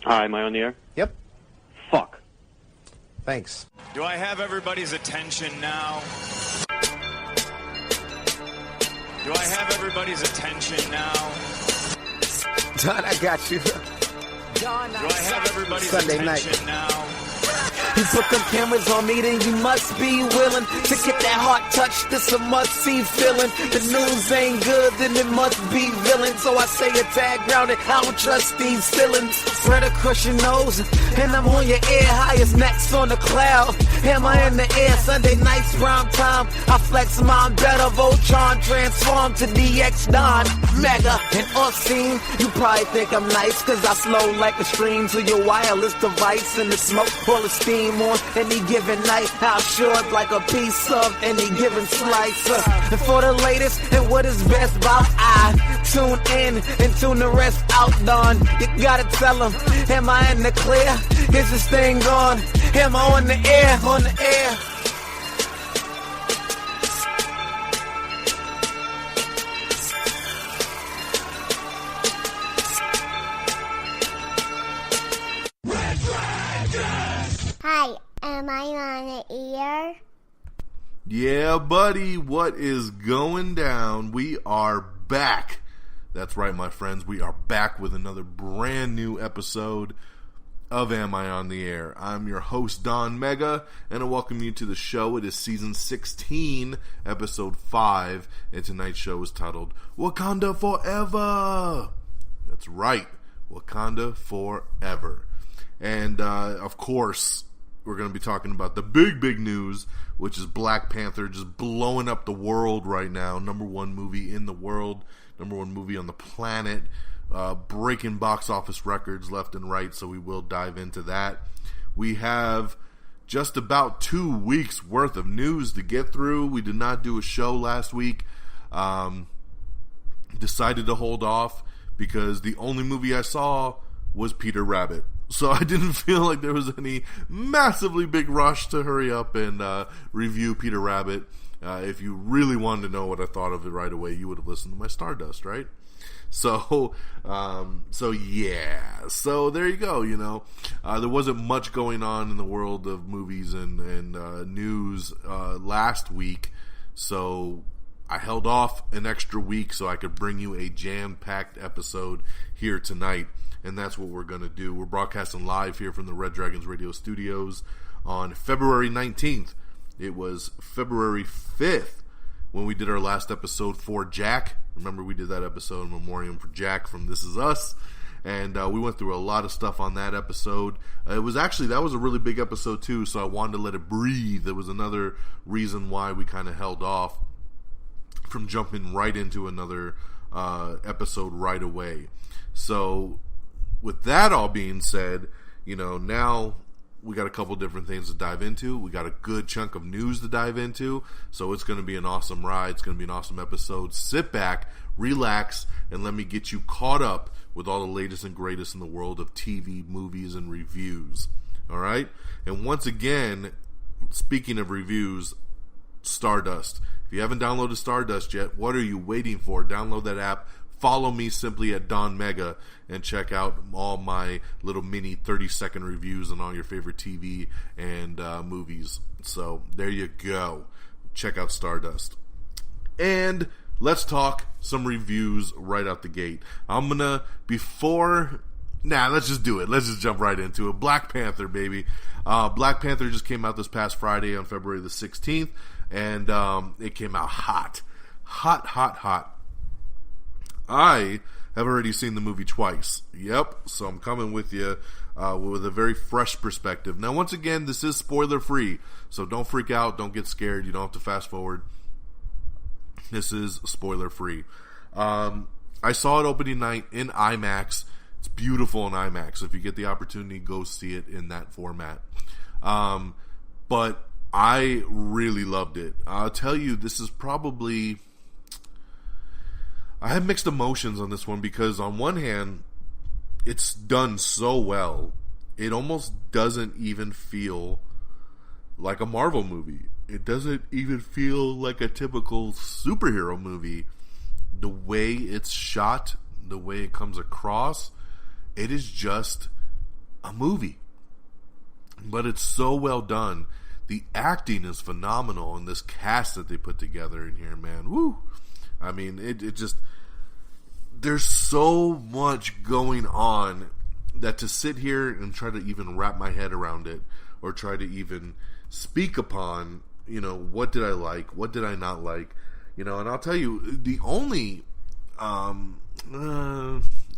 Hi, am I on the air? Yep. Fuck. Thanks. Do I have everybody's attention now? Do I have everybody's attention now? John, I got you. John, do I have everybody's Sunday attention night. now? You put them cameras on me, then you must be willing to get that heart touch. This a must-see feeling. The news ain't good, then it must be villain. So I say a tag grounded, I don't trust these feelings. Spread across your nose, and I'm on your ear. Highest next on the cloud, hammer in the air. Sunday nights, prime time. I flex mine better. Voltron transform to DX Don. Mega and off-scene. You probably think I'm nice, cause I slow like a stream to your wireless device. And the smoke full of steam on any given night. How short like a piece of any given slice. And for the latest and what is best about I tune in and tune the rest out, Don. You gotta tell them, am I in the clear? Is this thing on? Am I on the air? On the air. Hi, am I on the air? Yeah, buddy, what is going down? We are back. That's right, my friends. We are back with another brand new episode of Am I on the Air? I'm your host, Don Mega, and I welcome you to the show. It is season 16, episode 5, and tonight's show is titled Wakanda Forever. That's right, Wakanda Forever. And, of course, we're going to be talking about the big news, which is Black Panther just blowing up the world right now. Number one movie in the world, number one movie on the planet, breaking box office records left and right, so we will dive into that. We have just about 2 weeks worth of news to get through. We did not do a show last week. Decided to hold off because the only movie I saw was Peter Rabbit. So I didn't feel like there was any massively big rush to hurry up and review Peter Rabbit. If you really wanted to know what I thought of it right away, you would have listened to my Stardust, right? So yeah. So there you go, you know. There wasn't much going on in the world of movies and news last week. So I held off an extra week so I could bring you a jam-packed episode here tonight. And that's what we're going to do. We're broadcasting live here from the Red Dragons Radio Studios on February 19th. It was February 5th when we did our last episode for Jack. Remember, we did that episode in memoriam for Jack from This Is Us. And we went through a lot of stuff on that episode. That was a really big episode too, so I wanted to let it breathe. There was another reason why we kind of held off from jumping right into another episode right away. So with that all being said, you know, now we got a couple different things to dive into. We got a good chunk of news to dive into. So it's going to be an awesome ride. It's going to be an awesome episode. Sit back, relax, and let me get you caught up with all the latest and greatest in the world of TV, movies, and reviews. All right? And once again, speaking of reviews, Stardust. If you haven't downloaded Stardust yet, what are you waiting for? Download that app. Follow me simply at Don Mega and check out all my little mini 30-second reviews on all your favorite TV and movies. So there you go. Check out Stardust. And let's talk some reviews right out the gate. Let's just do it. Let's just jump right into it. Black Panther, baby. Black Panther just came out this past Friday on February the 16th. And it came out hot. Hot. I have already seen the movie twice. Yep, so I'm coming with you with a very fresh perspective. Now, once again, this is spoiler-free, so don't freak out, don't get scared, you don't have to fast forward. This is spoiler-free. I saw it opening night in IMAX. It's beautiful in IMAX. If you get the opportunity, go see it in that format. But I really loved it. I'll tell you, this is probably... I have mixed emotions on this one because on one hand, it's done so well, it almost doesn't even feel like a Marvel movie. It doesn't even feel like a typical superhero movie. The way it's shot, the way it comes across, it is just a movie. But it's so well done. The acting is phenomenal, and this cast that they put together in here, man, woo! I mean, it just, there's so much going on that to sit here and try to even wrap my head around it, or try to even speak upon, you know, what did I like, what did I not like, you know, and I'll tell you, the only,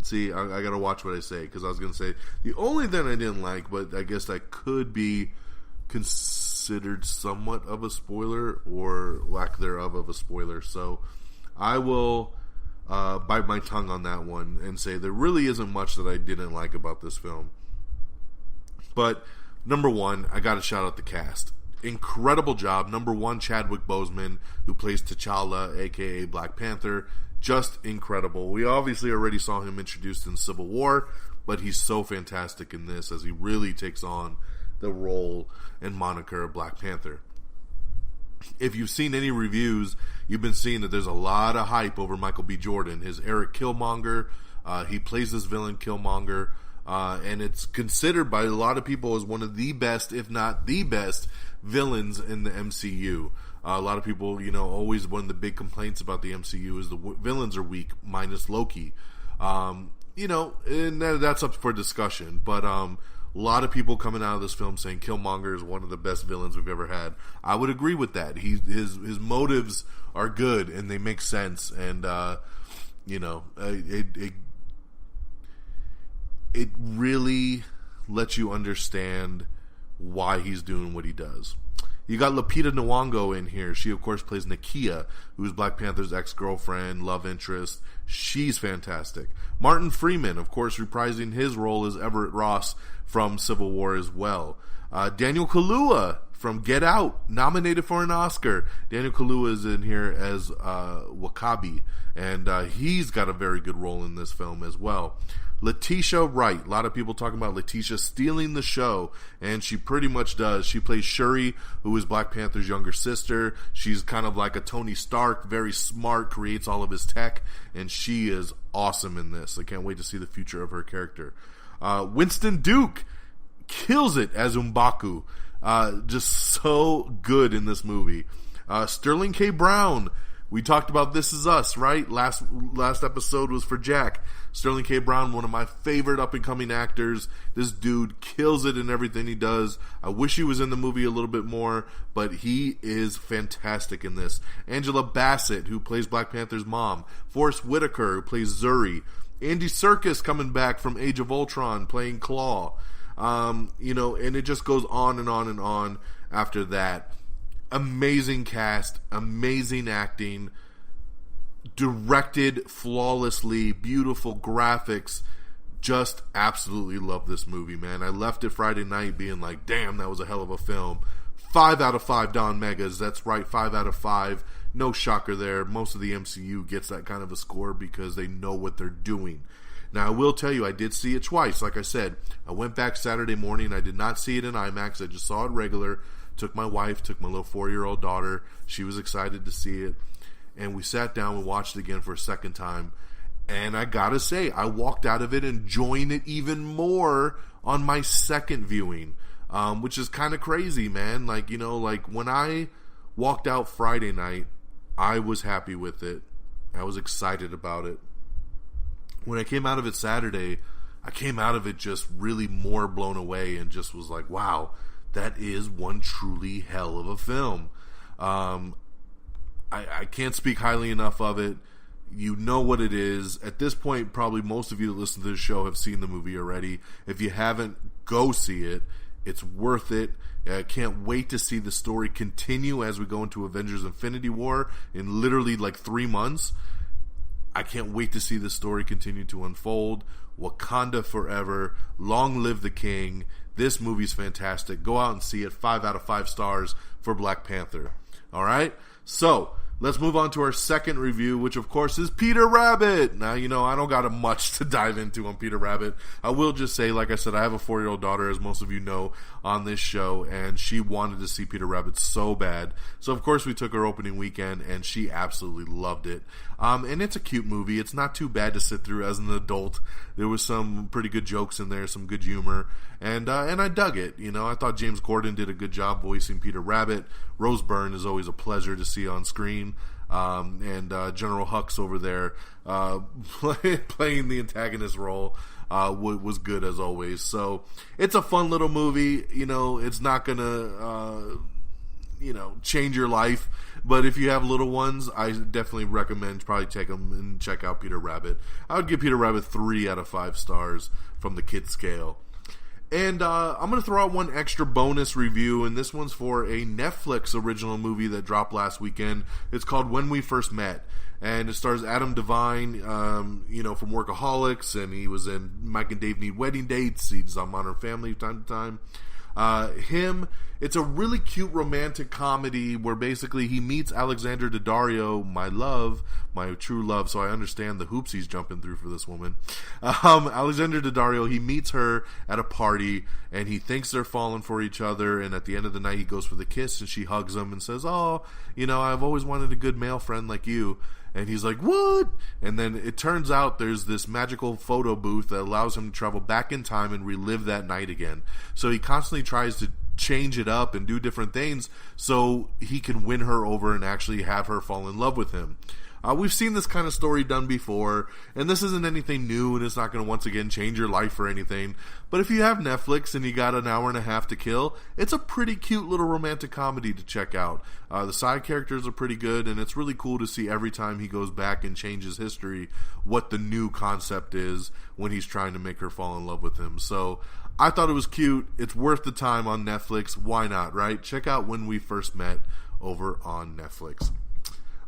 see, I gotta watch what I say, because I was gonna say, the only thing I didn't like, but I guess that could be considered somewhat of a spoiler, or lack thereof of a spoiler, so I will bite my tongue on that one and say there really isn't much that I didn't like about this film. But number one, I gotta shout out the cast. Incredible job. Number one, Chadwick Boseman, who plays T'Challa, aka Black Panther. Just incredible. We obviously already saw him introduced in Civil War, but he's so fantastic in this as he really takes on the role and moniker of Black Panther. If you've seen any reviews, you've been seeing that there's a lot of hype over Michael B. Jordan, his Eric Killmonger. He plays this villain Killmonger, and it's considered by a lot of people as one of the best, if not the best, villains in the MCU. A lot of people, you know, always one of the big complaints about the MCU is the villains are weak, minus Loki. You know, and that's up for discussion. But a lot of people coming out of this film saying Killmonger is one of the best villains we've ever had. I would agree with that. His motives are good and they make sense. And you know, it really lets you understand why he's doing what he does. You got Lupita Nyong'o in here. She, of course, plays Nakia, who's Black Panther's ex-girlfriend, love interest. She's fantastic. Martin Freeman, of course, reprising his role as Everett Ross from Civil War as well. Daniel Kaluuya from Get Out, nominated for an Oscar. Daniel Kaluuya is in here as Wakabi, and he's got a very good role in this film as well. Letitia Wright, a lot of people talking about Letitia stealing the show, and she pretty much does. She plays Shuri, who is Black Panther's younger sister. She's kind of like a Tony Stark, very smart, creates all of his tech, and she is awesome in this. I can't wait to see the future of her character. Winston Duke kills it as M'Baku. Just so good in this movie. Sterling K. Brown, we talked about This Is Us, right? Last episode was for Jack. Sterling K. Brown, one of my favorite up-and-coming actors. This dude kills it in everything he does. I wish he was in the movie a little bit more, but he is fantastic in this. Angela Bassett, who plays Black Panther's mom. Forrest Whitaker, who plays Zuri. Andy Serkis coming back from Age of Ultron, playing Claw. You know, and it just goes on and on and on after that. Amazing cast, amazing acting, directed flawlessly, beautiful graphics. Just absolutely love this movie, man. I left it Friday night being like, damn, that was a hell of a film. 5 out of 5 Don Megas. That's right, 5 out of 5. No shocker there. Most of the MCU gets that kind of a score because they know what they're doing. Now, I will tell you, I did see it twice. Like I said, I went back Saturday morning. I did not see it in IMAX. I just saw it regular. Took my wife, took my little 4-year-old daughter. She was excited to see it. And we sat down and watched it again for a second time. And I gotta say, I walked out of it enjoying it even more on my second viewing. Which is kind of crazy, man. Like, you know, like when I walked out Friday night, I was happy with it. I was excited about it. When I came out of it Saturday, I came out of it just really more blown away and just was like, wow, that is one truly hell of a film. I can't speak highly enough of it. You know what it is. At this point, probably most of you that listen to this show have seen the movie already. If you haven't, go see it. It's worth it. I can't wait to see the story continue as we go into Avengers Infinity War in literally like 3 months. I can't wait to see the story continue to unfold. Wakanda Forever. Long live the king. This movie's fantastic. Go out and see it. 5 out of 5 stars for Black Panther. Alright? So, Let's move on to our second review, which of course is Peter Rabbit. Now, I don't got much to dive into on Peter Rabbit. I will just say, like I said, I have a 4-year-old daughter, as most of you know, on this show, and she wanted to see Peter Rabbit so bad. So, of course, we took her opening weekend, and she absolutely loved it. And it's a cute movie. It's not too bad to sit through as an adult. There was some pretty good jokes in there, some good humor, and I dug it. I thought James Corden did a good job voicing Peter Rabbit. Rose Byrne is always a pleasure to see on screen. And General Hux over there playing the antagonist role was good as always. So it's a fun little movie. It's not gonna change your life, but if you have little ones, I definitely recommend probably take them and check out Peter Rabbit. I would give Peter Rabbit 3 out of 5 stars from the kid scale. And I'm going to throw out one extra bonus review, and this one's for a Netflix original movie that dropped last weekend. It's called When We First Met, and it stars Adam Devine, from Workaholics, and he was in Mike and Dave Need Wedding Dates. He's on Modern Family time to time. It's a really cute romantic comedy where basically he meets Alexandra Daddario, my true love, so I understand the hoops he's jumping through for this woman. Alexandra Daddario, he meets her at a party, and he thinks they're falling for each other, and at the end of the night he goes for the kiss, and she hugs him and says, I've always wanted a good male friend like you. And he's like, what? And then it turns out there's this magical photo booth that allows him to travel back in time and relive that night again. So he constantly tries to change it up and do different things so he can win her over and actually have her fall in love with him. We've seen this kind of story done before, and this isn't anything new, and it's not going to once again change your life or anything. But if you have Netflix and you got an hour and a half to kill, it's a pretty cute little romantic comedy to check out. The side characters are pretty good, and it's really cool to see every time he goes back and changes history what the new concept is when he's trying to make her fall in love with him. So I thought it was cute. It's worth the time on Netflix. Why not, right? Check out When We First Met over on Netflix.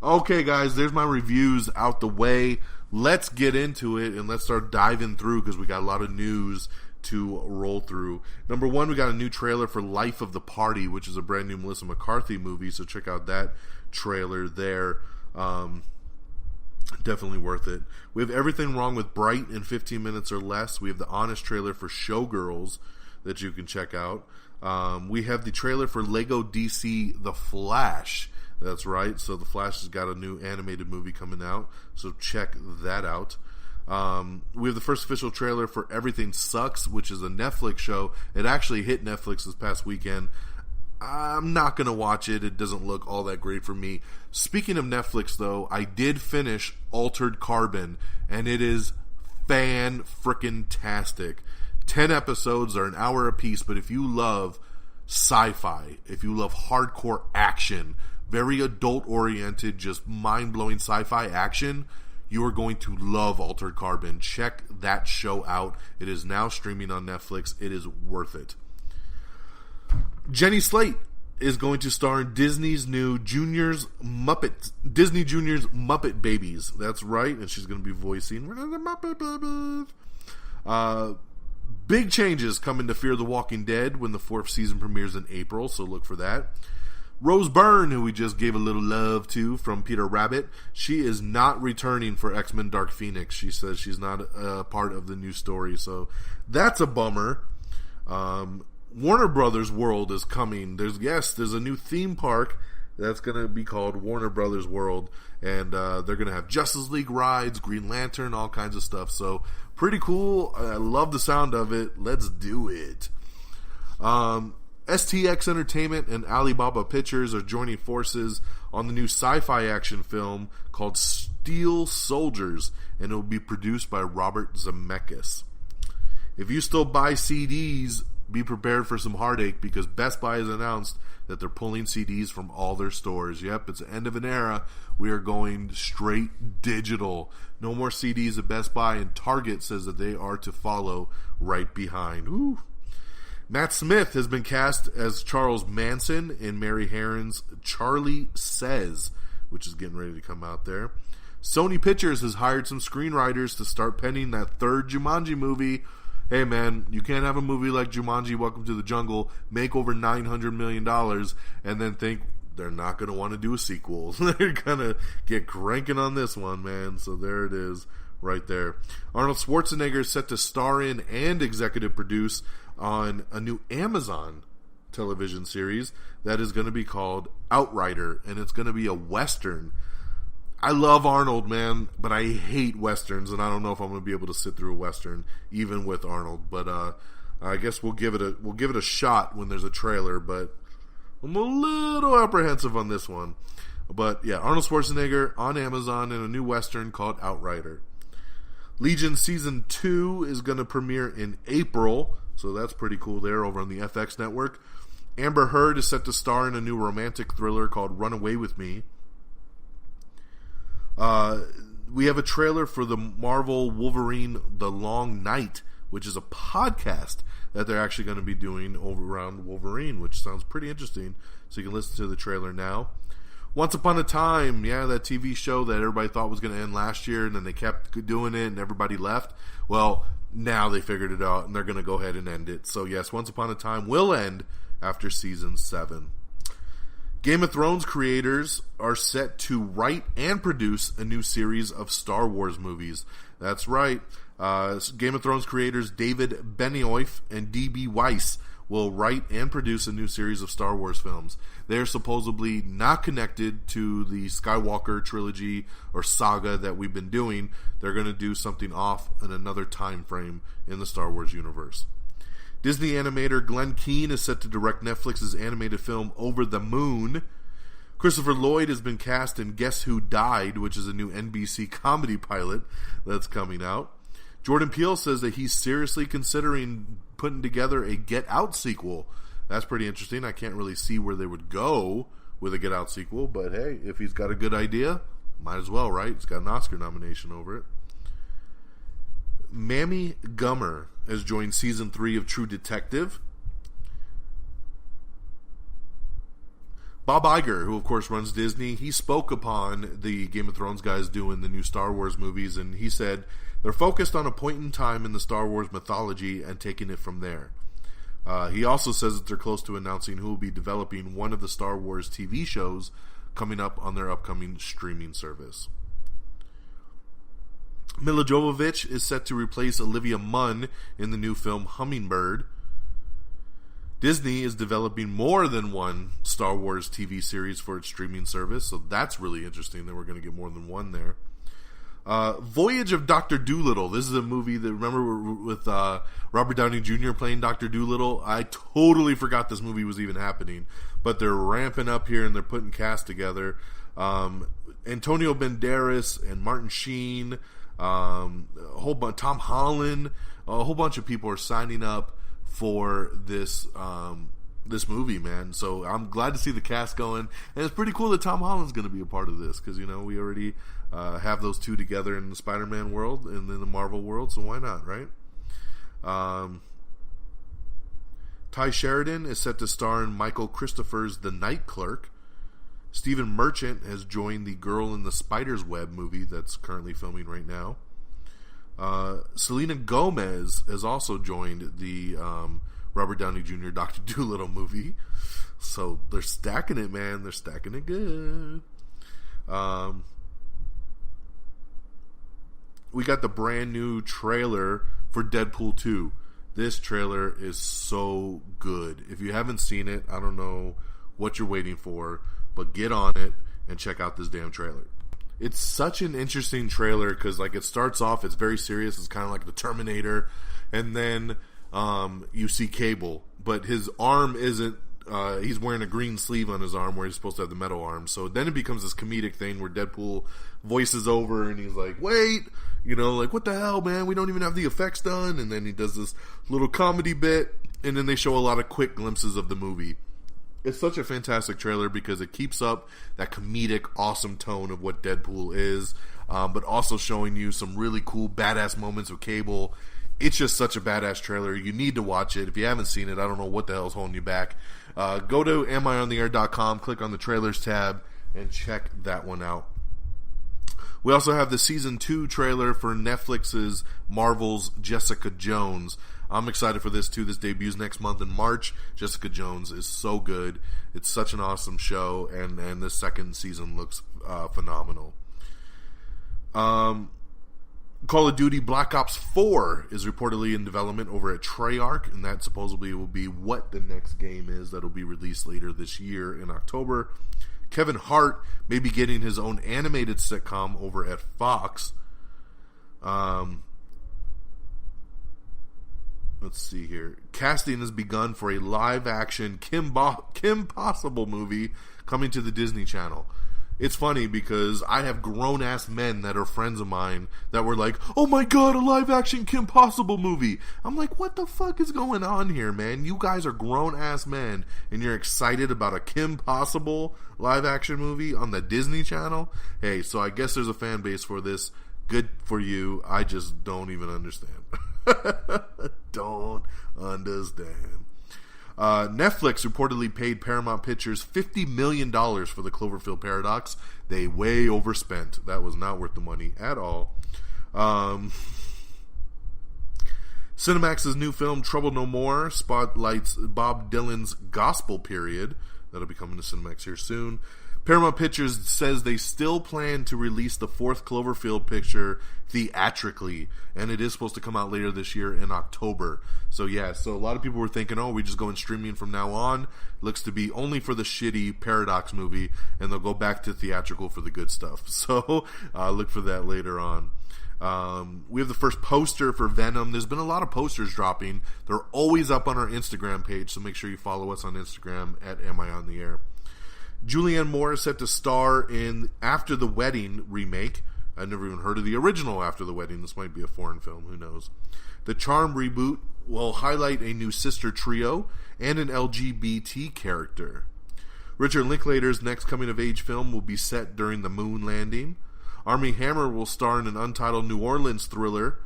Okay, guys, there's my reviews out the way. Let's get into it, and let's start diving through because we got a lot of news to roll through. Number one, we got a new trailer for Life of the Party, which is a brand new Melissa McCarthy movie, so check out that trailer there. Definitely worth it. We have Everything Wrong with Bright in 15 minutes or less. We have the Honest trailer for Showgirls that you can check out. We have the trailer for Lego DC The Flash. That's right. So The Flash has got a new animated movie coming out. So check that out. We have the first official trailer for Everything Sucks, which is a Netflix show. It actually hit Netflix this past weekend. I'm not going to watch it. It doesn't look all that great for me. Speaking of Netflix, though, I did finish Altered Carbon, and it is fan-frickin-tastic. 10 episodes are an hour apiece, but if you love sci-fi, if you love hardcore action, very adult-oriented, just mind-blowing sci-fi action, you are going to love Altered Carbon. Check that show out. It is now streaming on Netflix. It is worth it. Jenny Slate is going to star in Disney's new Disney Junior's Muppet Babies. That's right, and she's going to be voicing the Muppet Babies. Big changes coming to Fear the Walking Dead when the 4th season premieres in April, so look for that. Rose Byrne, who we just gave a little love to from Peter Rabbit, she is not returning for X-Men Dark Phoenix. She says she's not a part of the new story, so that's a bummer. Warner Brothers World is coming. There's a new theme park that's going to be called Warner Brothers World, and they're going to have Justice League rides, Green Lantern, all kinds of stuff. So pretty cool. I love the sound of it. Let's do it. STX Entertainment and Alibaba Pictures are joining forces on the new sci-fi action film called Steel Soldiers, and it will be produced by Robert Zemeckis. If you still buy CDs, be prepared for some heartache because Best Buy has announced that they're pulling CDs from all their stores. Yep, it's the end of an era. We are going straight digital. No more CDs at Best Buy, and Target says that they are to follow right behind. Ooh. Matt Smith has been cast as Charles Manson in Mary Harron's Charlie Says, which is getting ready to come out there. Sony Pictures has hired some screenwriters to start penning that third Jumanji movie. Hey man, you can't have a movie like Jumanji Welcome to the Jungle make over $900 million and then think they're not going to want to do a sequel. They're going to get cranking on this one, man. So there it is right there. Arnold Schwarzenegger is set to star in and executive produce on a new Amazon television series that is going to be called Outrider, and it's going to be a Western. I love Arnold, man, but I hate Westerns, and I don't know if I'm going to be able to sit through a Western, even with Arnold. But I guess we'll give it a shot when there's a trailer, but I'm a little apprehensive on this one. But yeah, Arnold Schwarzenegger on Amazon in a new Western called Outrider. Legion Season 2 is going to premiere in April, so that's pretty cool there over on the FX network. Amber Heard is set to star in a new romantic thriller called Run Away With Me. We have a trailer for the Marvel Wolverine The Long Night, which is a podcast that they're actually going to be doing over around Wolverine, which sounds pretty interesting. So you can listen to the trailer now. Once Upon a Time, that TV show that everybody thought was going to end last year, and then they kept doing it, and everybody left. Well, now they figured it out, and they're going to go ahead and end it. So yes, Once Upon a Time will end after Season 7. Game of Thrones creators are set to write and produce a new series of Star Wars movies. That's right. Game of Thrones creators David Benioff and D.B. Weiss will write and produce a new series of Star Wars films. They're supposedly not connected to the Skywalker trilogy or saga that we've been doing. They're going to do something off in another time frame in the Star Wars universe. Disney animator Glenn Keane is set to direct Netflix's animated film Over the Moon. Christopher Lloyd has been cast in Guess Who Died, which is a new NBC comedy pilot that's coming out. Jordan Peele says that he's seriously considering putting together a Get Out sequel. That's pretty interesting. I can't really see where they would go with a Get Out sequel, but hey, if he's got a good idea, might as well, right? He's got an Oscar nomination over it. Mamie Gummer has joined Season 3 of True Detective. Bob Iger, who of course runs Disney, he spoke upon the Game of Thrones guys doing the new Star Wars movies, and he said they're focused on a point in time in the Star Wars mythology and taking it from there. He also says that they're close to announcing who will be developing one of the Star Wars TV shows coming up on their upcoming streaming service. Mila Jovovich is set to replace Olivia Munn in the new film Hummingbird. Disney is developing more than one Star Wars TV series for its streaming service, so that's really interesting that we're going to get more than one there. Voyage of Dr. Dolittle. This is a movie that, remember, with Robert Downey Jr. playing Dr. Dolittle? I totally forgot this movie was even happening, but they're ramping up here and they're putting cast together. Antonio Banderas and Martin Sheen, a whole bunch, Tom Holland, a whole bunch of people are signing up for this this movie, man. So I'm glad to see the cast going, and it's pretty cool that Tom Holland's going to be a part of this because, you know, we already have those two together in the Spider-Man world and in the Marvel world, so why not, right? Ty Sheridan is set to star in Michael Christopher's The Night Clerk. Stephen Merchant has joined the Girl in the Spider's Web movie that's currently filming right now. Selena Gomez has also joined the Robert Downey Jr. Dr. Dolittle movie. So they're stacking it, man. They're stacking it good. We got the brand new trailer for Deadpool 2. This trailer is so good. If you haven't seen it, I don't know what you're waiting for, but get on it and check out this damn trailer. It's such an interesting trailer because, like, it starts off, it's very serious. It's kind of like the Terminator, and then you see Cable, but his arm isn't. He's wearing a green sleeve on his arm where he's supposed to have the metal arm. So then it becomes this comedic thing where Deadpool voices over and he's like, "Wait, you know, like, what the hell, man? We don't even have the effects done." And then he does this little comedy bit, and then they show a lot of quick glimpses of the movie. It's such a fantastic trailer because it keeps up that comedic, awesome tone of what Deadpool is, but also showing you some really cool, badass moments with Cable. It's just such a badass trailer. You need to watch it. If you haven't seen it, I don't know what the hell is holding you back. Go to amiontheair.com, click on the trailers tab, and check that one out. We also have the Season 2 trailer for Netflix's Marvel's Jessica Jones. I'm excited for this too. This debuts next month in March. Jessica Jones is so good. It's such an awesome show, and the second season looks phenomenal. Call of Duty Black Ops 4 is reportedly in development over at Treyarch, and that supposedly will be what the next game is that will be released later this year in October. Kevin Hart may be getting his own animated sitcom over at Fox. Let's see here. Casting has begun for a live-action Kim Possible movie coming to the Disney Channel. It's funny because I have grown-ass men that are friends of mine that were like, oh my god, a live-action Kim Possible movie. I'm like, what the fuck is going on here, man? You guys are grown-ass men, and you're excited about a Kim Possible live-action movie on the Disney Channel? Hey, so I guess there's a fan base for this. Good for you. I just don't even understand. Don't understand. Netflix reportedly paid Paramount Pictures $50 million for the Cloverfield Paradox. They way overspent. That was not worth the money at all. Cinemax's new film, Trouble No More, spotlights Bob Dylan's gospel period. That'll be coming to Cinemax here soon. Paramount Pictures says they still plan to release the fourth Cloverfield picture theatrically, and it is supposed to come out later this year in October. So yeah, so a lot of people were thinking, oh, we just going streaming from now on. Looks to be only for the shitty Paradox movie, and they'll go back to theatrical for the good stuff. So look for that later on. We have the first poster for Venom. There's been a lot of posters dropping. They're always up on our Instagram page, so make sure you follow us on Instagram at Am I On The Air. Julianne Moore is set to star in After the Wedding remake. I've never even heard of the original After the Wedding. This might be a foreign film. Who knows? The Charm reboot will highlight a new sister trio and an LGBT character. Richard Linklater's next coming-of-age film will be set during the moon landing. Armie Hammer will star in an untitled New Orleans thriller.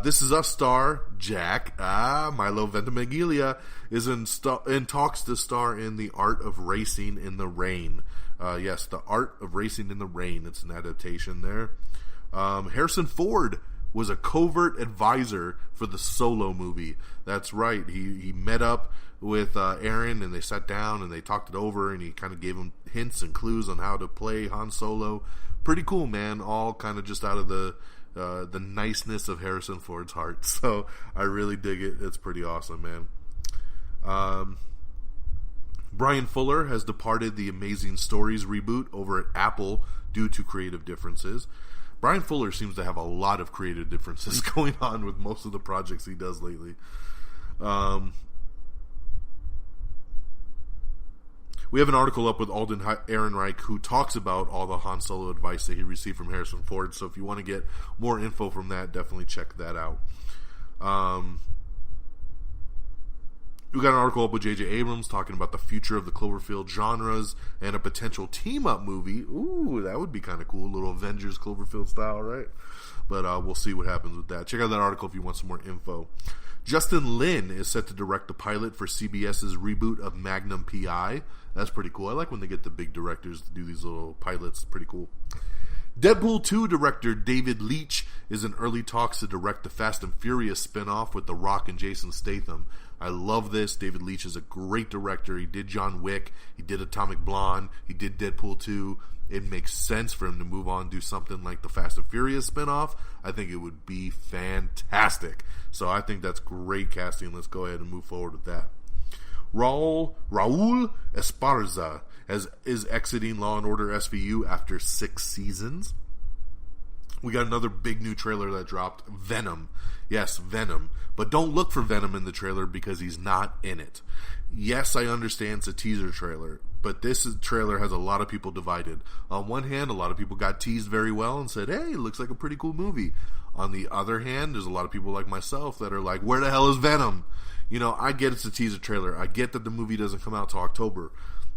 This Is Us star Jack Milo Ventimiglia is in talks to star in The Art of Racing in the Rain. Yes, The Art of Racing in the Rain. It's an adaptation there. Harrison Ford was a covert advisor for the Solo movie. That's right. He met up with Aaron, and they sat down and they talked it over, and he kind of gave him hints and clues on how to play Han Solo. Pretty cool, man. All kind of just out of the niceness of Harrison Ford's heart. So I really dig it. It's pretty awesome, man. Brian Fuller has departed the Amazing Stories reboot over at Apple due to creative differences. Brian Fuller seems to have a lot of creative differences going on with most of the projects he does lately. We have an article up with Alden Ehrenreich who talks about all the Han Solo advice that he received from Harrison Ford. So if you want to get more info from that, definitely check that out. We got an article up with J.J. Abrams talking about the future of the Cloverfield genres and a potential team-up movie. Ooh, that would be kind of cool. A little Avengers Cloverfield style, right? But we'll see what happens with that. Check out that article if you want some more info. Justin Lin is set to direct the pilot for CBS's reboot of Magnum P.I. That's pretty cool. I like when they get the big directors to do these little pilots. Pretty cool. Deadpool 2 director David Leitch is in early talks to direct the Fast and Furious spinoff with The Rock and Jason Statham. I love this. David Leitch is a great director. He did John Wick. He did Atomic Blonde. He did Deadpool 2. It makes sense for him to move on and do something like the Fast and Furious spinoff. I think it would be fantastic. So I think that's great casting. Let's go ahead and move forward with that. Raul Esparza is exiting Law & Order SVU after 6 seasons. We got another big new trailer that dropped. Venom. Yes, Venom. But don't look for Venom in the trailer because he's not in it. Yes, I understand it's a teaser trailer, but this trailer has a lot of people divided. On one hand, a lot of people got teased very well and said, hey, it looks like a pretty cool movie. On the other hand, there's a lot of people like myself that are like, where the hell is Venom? You know, I get it's a teaser trailer. I get that the movie doesn't come out till October.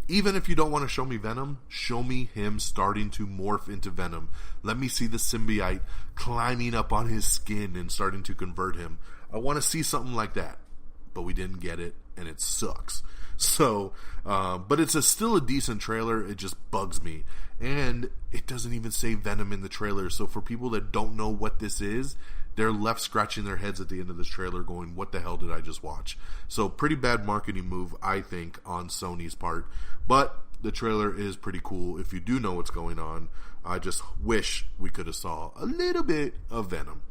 Even if you don't want to show me Venom, show me him starting to morph into Venom. Let me see the symbiote climbing up on his skin and starting to convert him. I want to see something like that. But we didn't get it, and it sucks. So, but it's still a decent trailer. It just bugs me. And it doesn't even say Venom in the trailer. So for people that don't know what this is, they're left scratching their heads at the end of this trailer going, what the hell did I just watch? So pretty bad marketing move, I think, on Sony's part. But the trailer is pretty cool if you do know what's going on. I just wish we could have saw a little bit of Venom.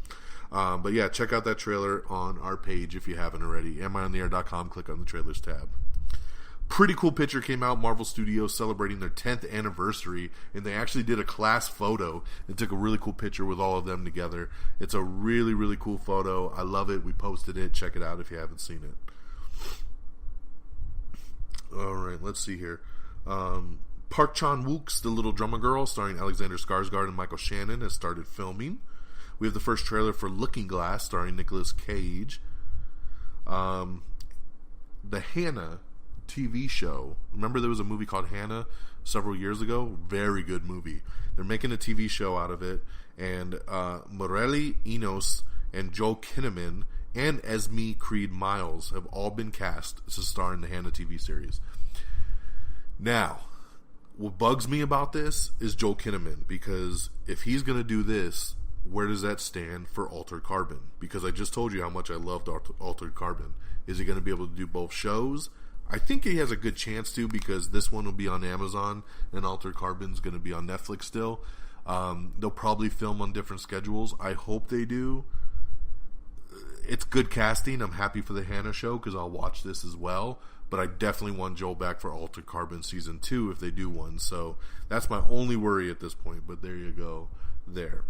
But yeah, check out that trailer on our page if you haven't already. amiontheair.com, click on the trailers tab. Pretty cool picture came out. Marvel Studios celebrating their 10th anniversary, and they actually did a class photo and took a really cool picture with all of them together. It's a really, really cool photo. I love it. We posted it. Check it out if you haven't seen it. Alright, let's see here. Park Chan-wook's The Little Drummer Girl, starring Alexander Skarsgård and Michael Shannon, has started filming. We have the first trailer for Looking Glass, starring Nicolas Cage. The Hannah TV show. Remember there was a movie called Hannah several years ago? Very good movie. They're making a TV show out of it, and Morelli Enos and Joel Kinnaman and Esme Creed Miles have all been cast to star in the Hannah TV series. Now, what bugs me about this is Joel Kinnaman, because if he's going to do this, where does that stand for Altered Carbon? Because I just told you how much I loved Altered Carbon. Is he going to be able to do both shows? I think he has a good chance to, because this one will be on Amazon and Altered Carbon's going to be on Netflix still. They'll probably film on different schedules. I hope they do. It's good casting. I'm happy for the Hannah show because I'll watch this as well. But I definitely want Joel back for Altered Carbon Season 2 if they do one. So that's my only worry at this point. But there you go. There.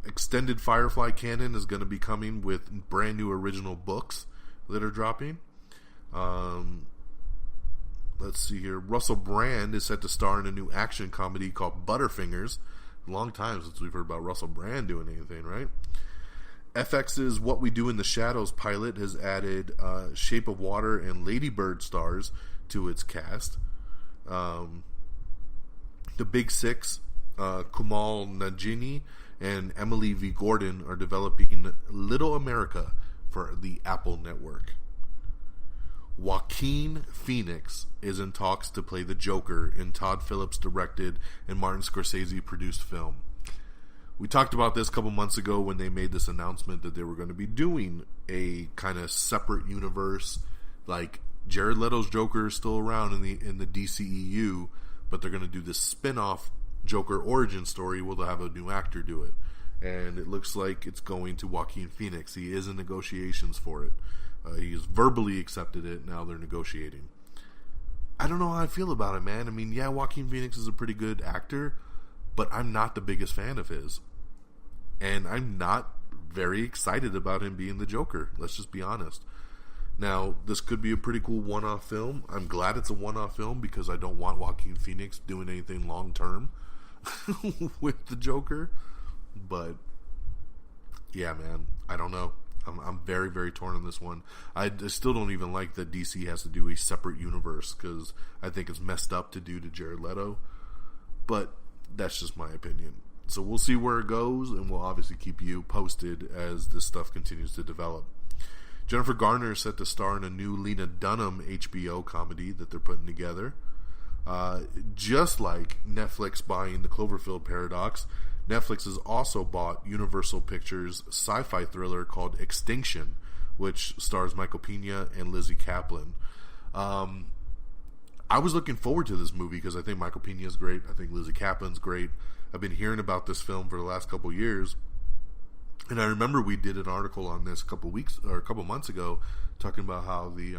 Extended Firefly canon is going to be coming with brand new original books that are dropping. Let's see here. Russell Brand is set to star in a new action comedy called Butterfingers. Long time since we've heard about Russell Brand doing anything, right? FX's What We Do in the Shadows pilot has added Shape of Water and Lady Bird stars to its cast. The Big Six, Kumail Nanjiani and Emily V. Gordon are developing Little America for the Apple Network. Joaquin Phoenix is in talks to play the Joker in Todd Phillips directed and Martin Scorsese produced film. We talked about this a couple months ago when they made this announcement that they were going to be doing a kind of separate universe. Like Jared Leto's Joker is still around in the DCEU, but they're going to do this spin-off Joker origin story where they'll have a new actor do it. And it looks like it's going to Joaquin Phoenix. He is in negotiations for it. He's verbally accepted it. Now they're negotiating. I don't know how I feel about it, man. I mean, yeah, Joaquin Phoenix is a pretty good actor, but I'm not the biggest fan of his. And I'm not very excited about him being the Joker. Let's just be honest. Now, this could be a pretty cool one-off film. I'm glad it's a one-off film because I don't want Joaquin Phoenix doing anything long-term with the Joker. But, yeah, man, I don't know. I'm very, very torn on this one. I still don't even like that DC has to do a separate universe because I think it's messed up to do to Jared Leto. But that's just my opinion. So we'll see where it goes, and we'll obviously keep you posted as this stuff continues to develop. Jennifer Garner is set to star in a new Lena Dunham HBO comedy that they're putting together. Just like Netflix buying the Cloverfield Paradox, Netflix has also bought Universal Pictures' sci-fi thriller called Extinction, which stars Michael Pena and Lizzie Kaplan. I was looking forward to this movie because I think Michael Pena is great. I think Lizzie Kaplan's great. I've been hearing about this film for the last couple of years, and I remember we did an article on this a couple months ago, talking about how the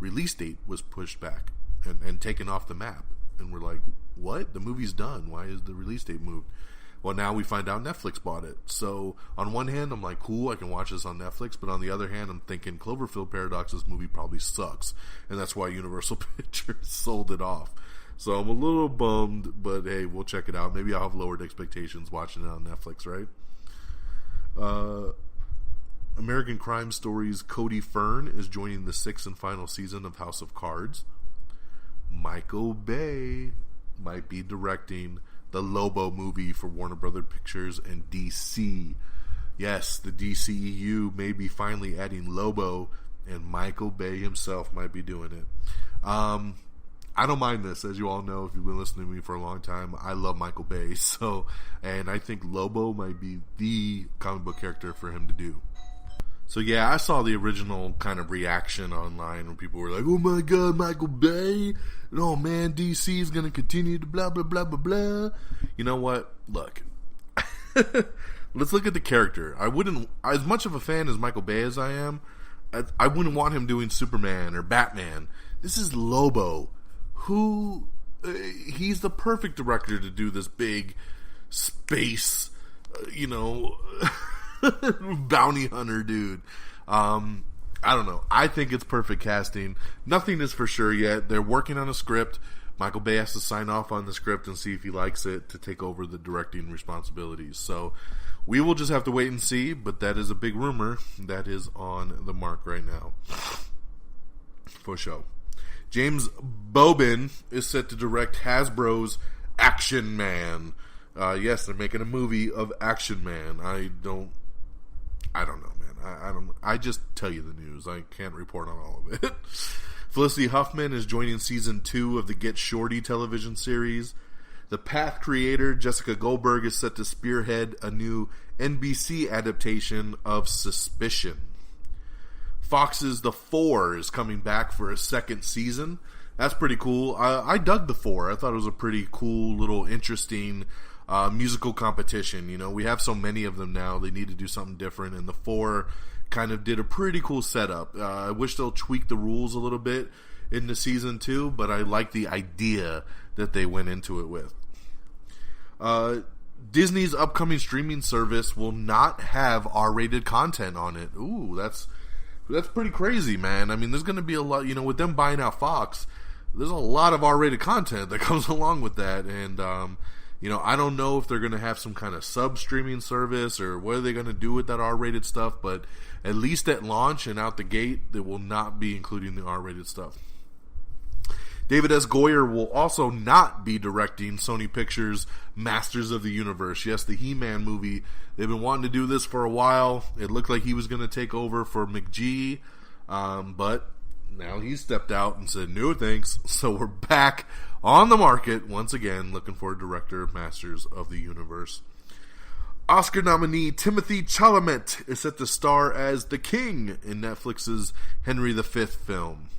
release date was pushed back and taken off the map. And we're like, what? The movie's done. Why is the release date moved? Well, now we find out Netflix bought it. So, on one hand, I'm like, cool, I can watch this on Netflix. But on the other hand, I'm thinking Cloverfield Paradox, this movie probably sucks. And that's why Universal Pictures sold it off. So, I'm a little bummed, but hey, we'll check it out. Maybe I'll have lowered expectations watching it on Netflix, right? American Crime Stories' Cody Fern is joining the 6th and final season of House of Cards. Michael Bay might be directing the Lobo movie for Warner Brothers Pictures and DC. Yes, the DCEU may be finally adding Lobo, and Michael Bay himself might be doing it. I I don't mind this, as you all know if you've been listening to me for a long time. I love Michael Bay, and I think Lobo might be the comic book character for him to do. So yeah, I saw the original kind of reaction online when people were like, "Oh my God, Michael Bay! Oh man, DC is gonna continue to blah blah blah blah blah." You know what? Look, let's look at the character. I wouldn't, as much of a fan as Michael Bay as I am, I wouldn't want him doing Superman or Batman. This is Lobo, who he's the perfect director to do this big space, bounty hunter dude. I don't know. I think it's perfect casting. Nothing is for sure yet. They're working on a script. Michael Bay has to sign off on the script and see if he likes it to take over the directing responsibilities. So we will just have to wait and see, but that is a big rumor that is on the mark right now. For sure. James Bobin is set to direct Hasbro's Action Man. Yes, they're making a movie of Action Man. I don't know, man. I just tell you the news. I can't report on all of it. Felicity Huffman is joining season 2 of the Get Shorty television series. The Path creator, Jessica Goldberg, is set to spearhead a new NBC adaptation of Suspicion. Fox's The Four is coming back for a second season. That's pretty cool. I dug The Four. I thought it was a pretty cool, little, interesting musical competition. We have so many of them now. They need to do something different, and The Four kind of did a pretty cool setup. I wish they'll tweak the rules a little bit into season 2, but I like the idea that they went into it with. Disney's upcoming streaming service will not have R-rated content on it. Ooh, that's pretty crazy, man. I mean, there's going to be a lot, with them buying out Fox, there's a lot of R-rated content that comes along with that, and I don't know if they're going to have some kind of sub-streaming service or what are they going to do with that R-rated stuff, but at least at launch and out the gate, they will not be including the R-rated stuff. David S. Goyer will also not be directing Sony Pictures' Masters of the Universe. Yes, the He-Man movie. They've been wanting to do this for a while. It looked like he was going to take over for McGee, but now he stepped out and said, no thanks. So we're back on the market once again, looking for a director of Masters of the Universe. Oscar nominee Timothée Chalamet is set to star as the King in Netflix's Henry V film.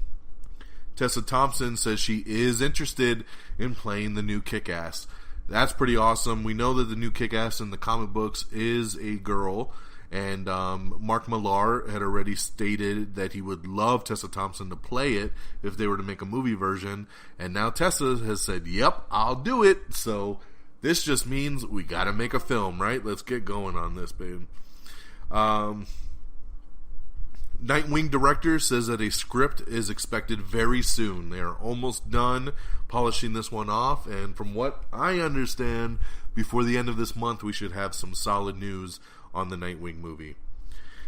Tessa Thompson says she is interested in playing the new Kick-Ass. That's pretty awesome. We know that the new Kick-Ass in the comic books is a girl, and Mark Millar had already stated that he would love Tessa Thompson to play it if they were to make a movie version, and now Tessa has said, yep, I'll do it. So this just means we gotta make a film, right? Let's get going on this, babe. Nightwing director says that a script is expected very soon. They are almost done polishing this one off, and from what I understand, before the end of this month we should have some solid news on the Nightwing movie.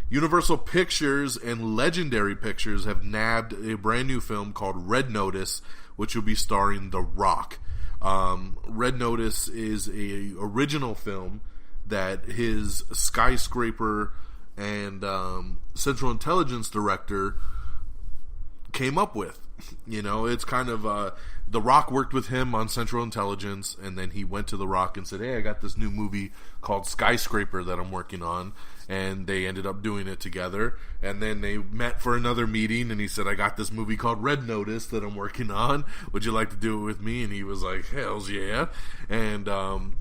Universal Pictures and Legendary Pictures have nabbed a brand new film called Red Notice, which will be starring The Rock. Red Notice is a original film that his Skyscraper and Central Intelligence director came up with. It's kind of The Rock worked with him on Central Intelligence, and then he went to The Rock and said, hey, I got this new movie called Skyscraper that I'm working on, and they ended up doing it together, and then they met for another meeting, and he said, I got this movie called Red Notice that I'm working on, would you like to do it with me? And he was like, hells yeah. And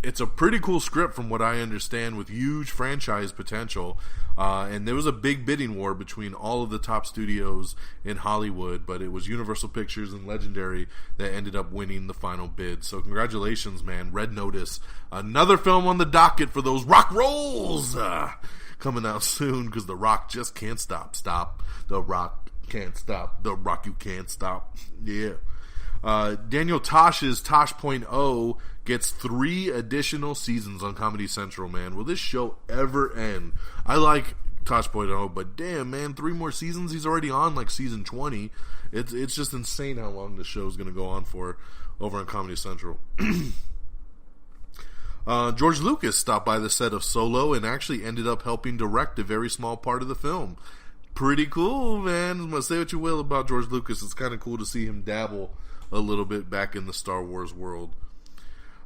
it's a pretty cool script from what I understand, with huge franchise potential, and there was a big bidding war between all of the top studios in Hollywood, but it was Universal Pictures and Legendary that ended up winning the final bid. So congratulations, man. Red Notice, another film on the docket for those rock rolls, coming out soon, because The Rock just can't stop. The Rock can't stop. The Rock you can't stop. Yeah. Daniel Tosh's Tosh.0 gets 3 additional seasons on Comedy Central, man. Will this show ever end? I like Tosh.0, but damn, man, 3 more seasons? He's already on, like, season 20. It's just insane how long this show is going to go on for over on Comedy Central. George Lucas stopped by the set of Solo and actually ended up helping direct a very small part of the film. Pretty cool, man. Say what you will about George Lucas. It's kind of cool to see him dabble a little bit back in the Star Wars world.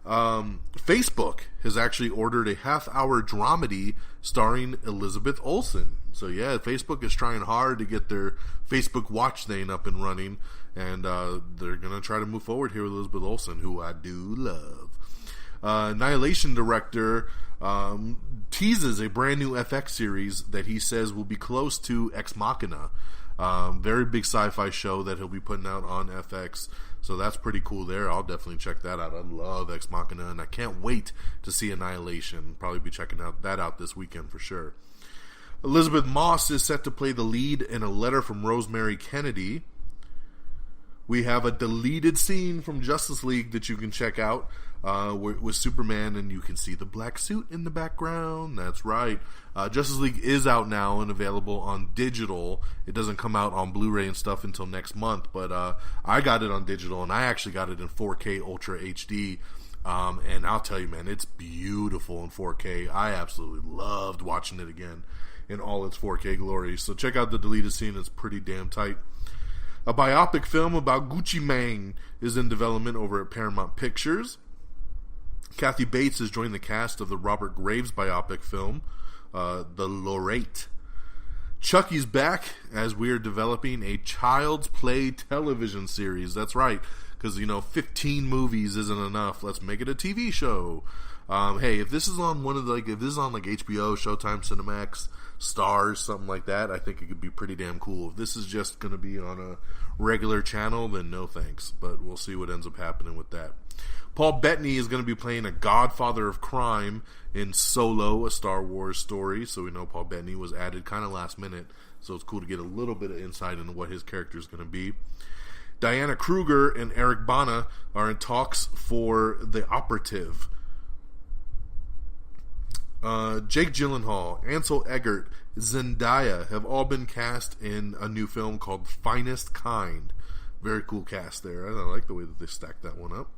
Facebook has actually ordered a half-hour dramedy starring Elizabeth Olsen. So yeah, Facebook is trying hard to get their Facebook Watch thing up and running, and they're going to try to move forward here with Elizabeth Olsen, who I do love. Annihilation director teases a brand new FX series that he says will be close to Ex Machina. Very big sci-fi show that he'll be putting out on FX. So that's pretty cool there. I'll definitely check that out. I love Ex Machina, and I can't wait to see Annihilation. Probably be checking that out this weekend for sure. Elizabeth Moss is set to play the lead in A Letter from Rosemary Kennedy. We have a deleted scene from Justice League that you can check out with Superman, and you can see the black suit in the background. That's right. Justice League is out now and available on digital. It doesn't come out on Blu-ray and stuff until next month, but I got it on digital, and I actually got it in 4K Ultra HD. And I'll tell you, man, it's beautiful in 4K. I absolutely loved watching it again in all its 4K glory. So check out the deleted scene. It's pretty damn tight. A biopic film about Gucci Mane is in development over at Paramount Pictures. Kathy Bates has joined the cast of the Robert Graves biopic film, The Laureate. Chucky's back as we are developing a Child's Play television series. That's right, because 15 movies isn't enough. Let's make it a TV show. Hey, if this is on if this is on HBO, Showtime, Cinemax, Stars, something like that, I think it could be pretty damn cool. If this is just going to be on a regular channel, then no thanks. But we'll see what ends up happening with that. Paul Bettany is going to be playing a godfather of crime in Solo, a Star Wars story. So we know Paul Bettany was added kind of last minute. So it's cool to get a little bit of insight into what his character is going to be. Diana Kruger and Eric Bana are in talks for The Operative. Jake Gyllenhaal, Ansel Elgort, Zendaya have all been cast in a new film called Finest Kind. Very cool cast there. I like the way that they stacked that one up.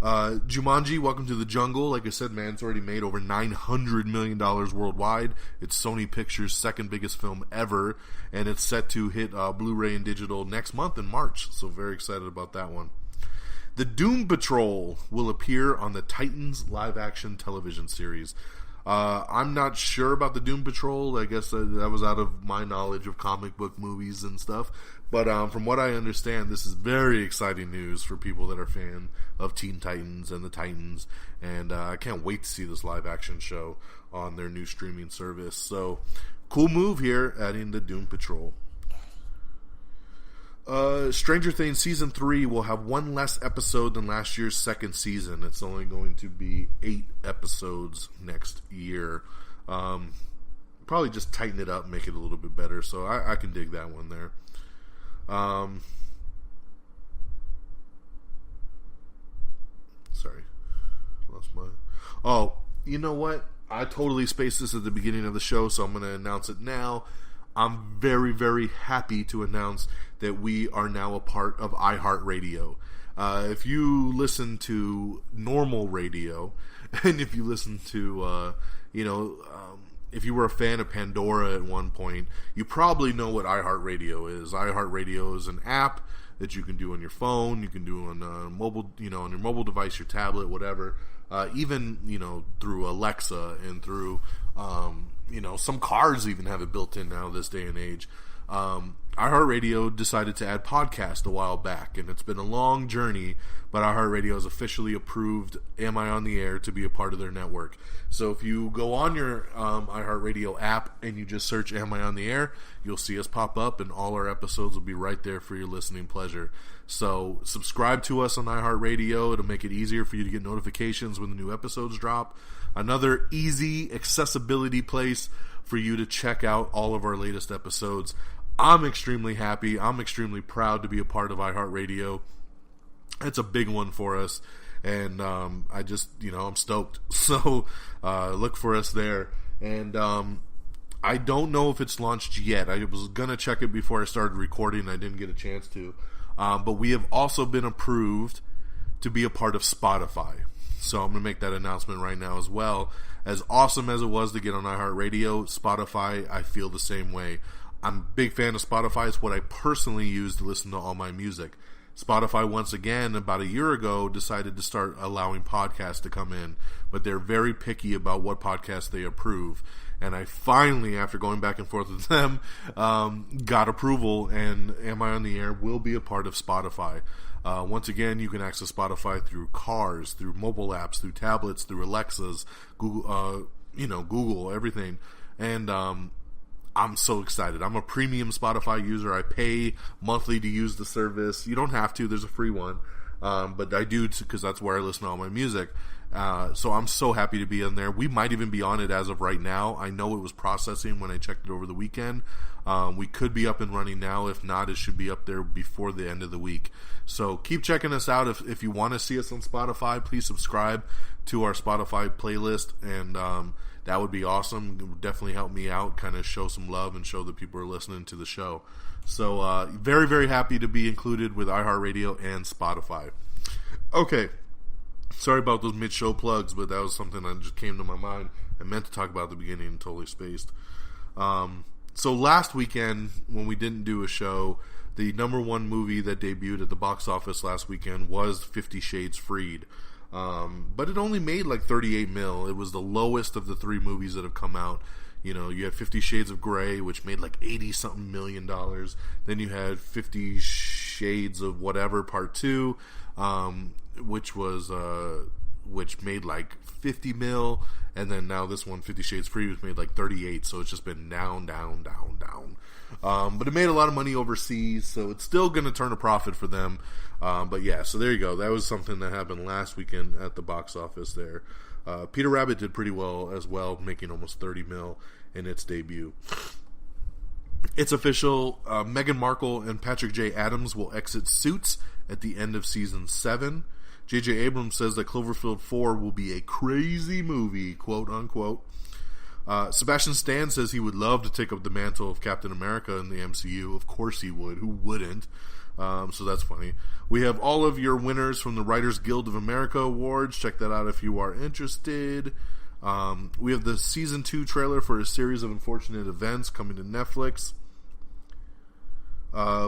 Jumanji, Welcome to the Jungle. Like I said, man, it's already made over $900 million worldwide. It's Sony Pictures' second biggest film ever, and it's set to hit Blu-ray and digital next month in March. So very excited about that one. The Doom Patrol will appear on the Titans live-action television series. I'm not sure about the Doom Patrol. I guess that was out of my knowledge of comic book movies and stuff. But from what I understand, this is very exciting news for people that are fan of Teen Titans and the Titans. And I can't wait to see this live-action show on their new streaming service. So, cool move here, adding the Doom Patrol. Stranger Things Season 3 will have one less episode than last year's second season. It's only going to be 8 episodes next year. Probably just tighten it up, make it a little bit better. So I can dig that one there. Sorry. Lost my... Oh, you know what? I totally spaced this at the beginning of the show, so I'm going to announce it now. I'm very, very happy to announce that we are now a part of iHeartRadio. If you listen to normal radio, and if you listen to, if you were a fan of Pandora at one point, you probably know what iHeartRadio is. iHeartRadio is an app that you can do on your phone, you can do on mobile, on your mobile device, your tablet, whatever. Even, through Alexa and through, some cars even have it built in now this day and age. iHeartRadio decided to add podcast a while back, and it's been a long journey, but iHeartRadio has officially approved Am I on the Air to be a part of their network. So if you go on your iHeartRadio app and you just search Am I on the Air, you'll see us pop up, and all our episodes will be right there for your listening pleasure. So subscribe to us on iHeartRadio. It'll make it easier for you to get notifications when the new episodes drop. Another easy accessibility place for you to check out all of our latest episodes. I'm extremely happy. I'm extremely proud to be a part of iHeartRadio. It's a big one for us, and I just, I'm stoked. So look for us there. And I don't know if it's launched yet. I was going to check it before I started recording. I didn't get a chance to. But we have also been approved to be a part of Spotify. So I'm going to make that announcement right now as well. As awesome as it was to get on iHeartRadio, Spotify, I feel the same way. I'm a big fan of Spotify. It's what I personally use to listen to all my music. Spotify, once again, about a year ago, decided to start allowing podcasts to come in, but they're very picky about what podcasts they approve. And I finally, after going back and forth with them, got approval, and Am I on the Air will be a part of Spotify. Once again, you can access Spotify through cars, through mobile apps, through tablets, through Alexas, Google, Google, everything. And I'm so excited. I'm a premium Spotify user. I pay monthly to use the service. You don't have to. There's a free one. But I do because that's where I listen to all my music. So I'm so happy to be in there. We might even be on it as of right now. I know it was processing when I checked it over the weekend. We could be up and running now. If not, it should be up there before the end of the week. So keep checking us out. If you want to see us on Spotify, please subscribe to our Spotify playlist, and that would be awesome. It would definitely help me out, kind of show some love and show that people are listening to the show. So very, very happy to be included with iHeartRadio and Spotify. Okay. Sorry about those mid-show plugs, but that was something that just came to my mind. I meant to talk about at the beginning and totally spaced. So last weekend, when we didn't do a show, the number one movie that debuted at the box office last weekend was 50 Shades Freed. But it only made like 38 mil. It was the lowest of the three movies that have come out. You know, you had 50 Shades of Grey, which made like $80-something million. Then you had 50 Shades of Whatever Part 2, which made like 50 mil. And then now this one, 50 Shades Free, was made like 38. So it's just been down. But it made a lot of money overseas, so it's still going to turn a profit for them. But yeah, so there you go. That was something that happened last weekend at the box office there. Peter Rabbit did pretty well as well, making almost 30 mil in its debut. It's official. Meghan Markle and Patrick J. Adams will exit Suits at the end of season 7. J.J. Abrams says that Cloverfield 4 will be a crazy movie, quote unquote. Sebastian Stan says he would love to take up the mantle of Captain America in the MCU. Of course he would. Who wouldn't? So that's funny. We have all of your winners from the Writers Guild of America Awards. Check that out if you are interested. We have the Season 2 trailer for A Series of Unfortunate Events coming to Netflix.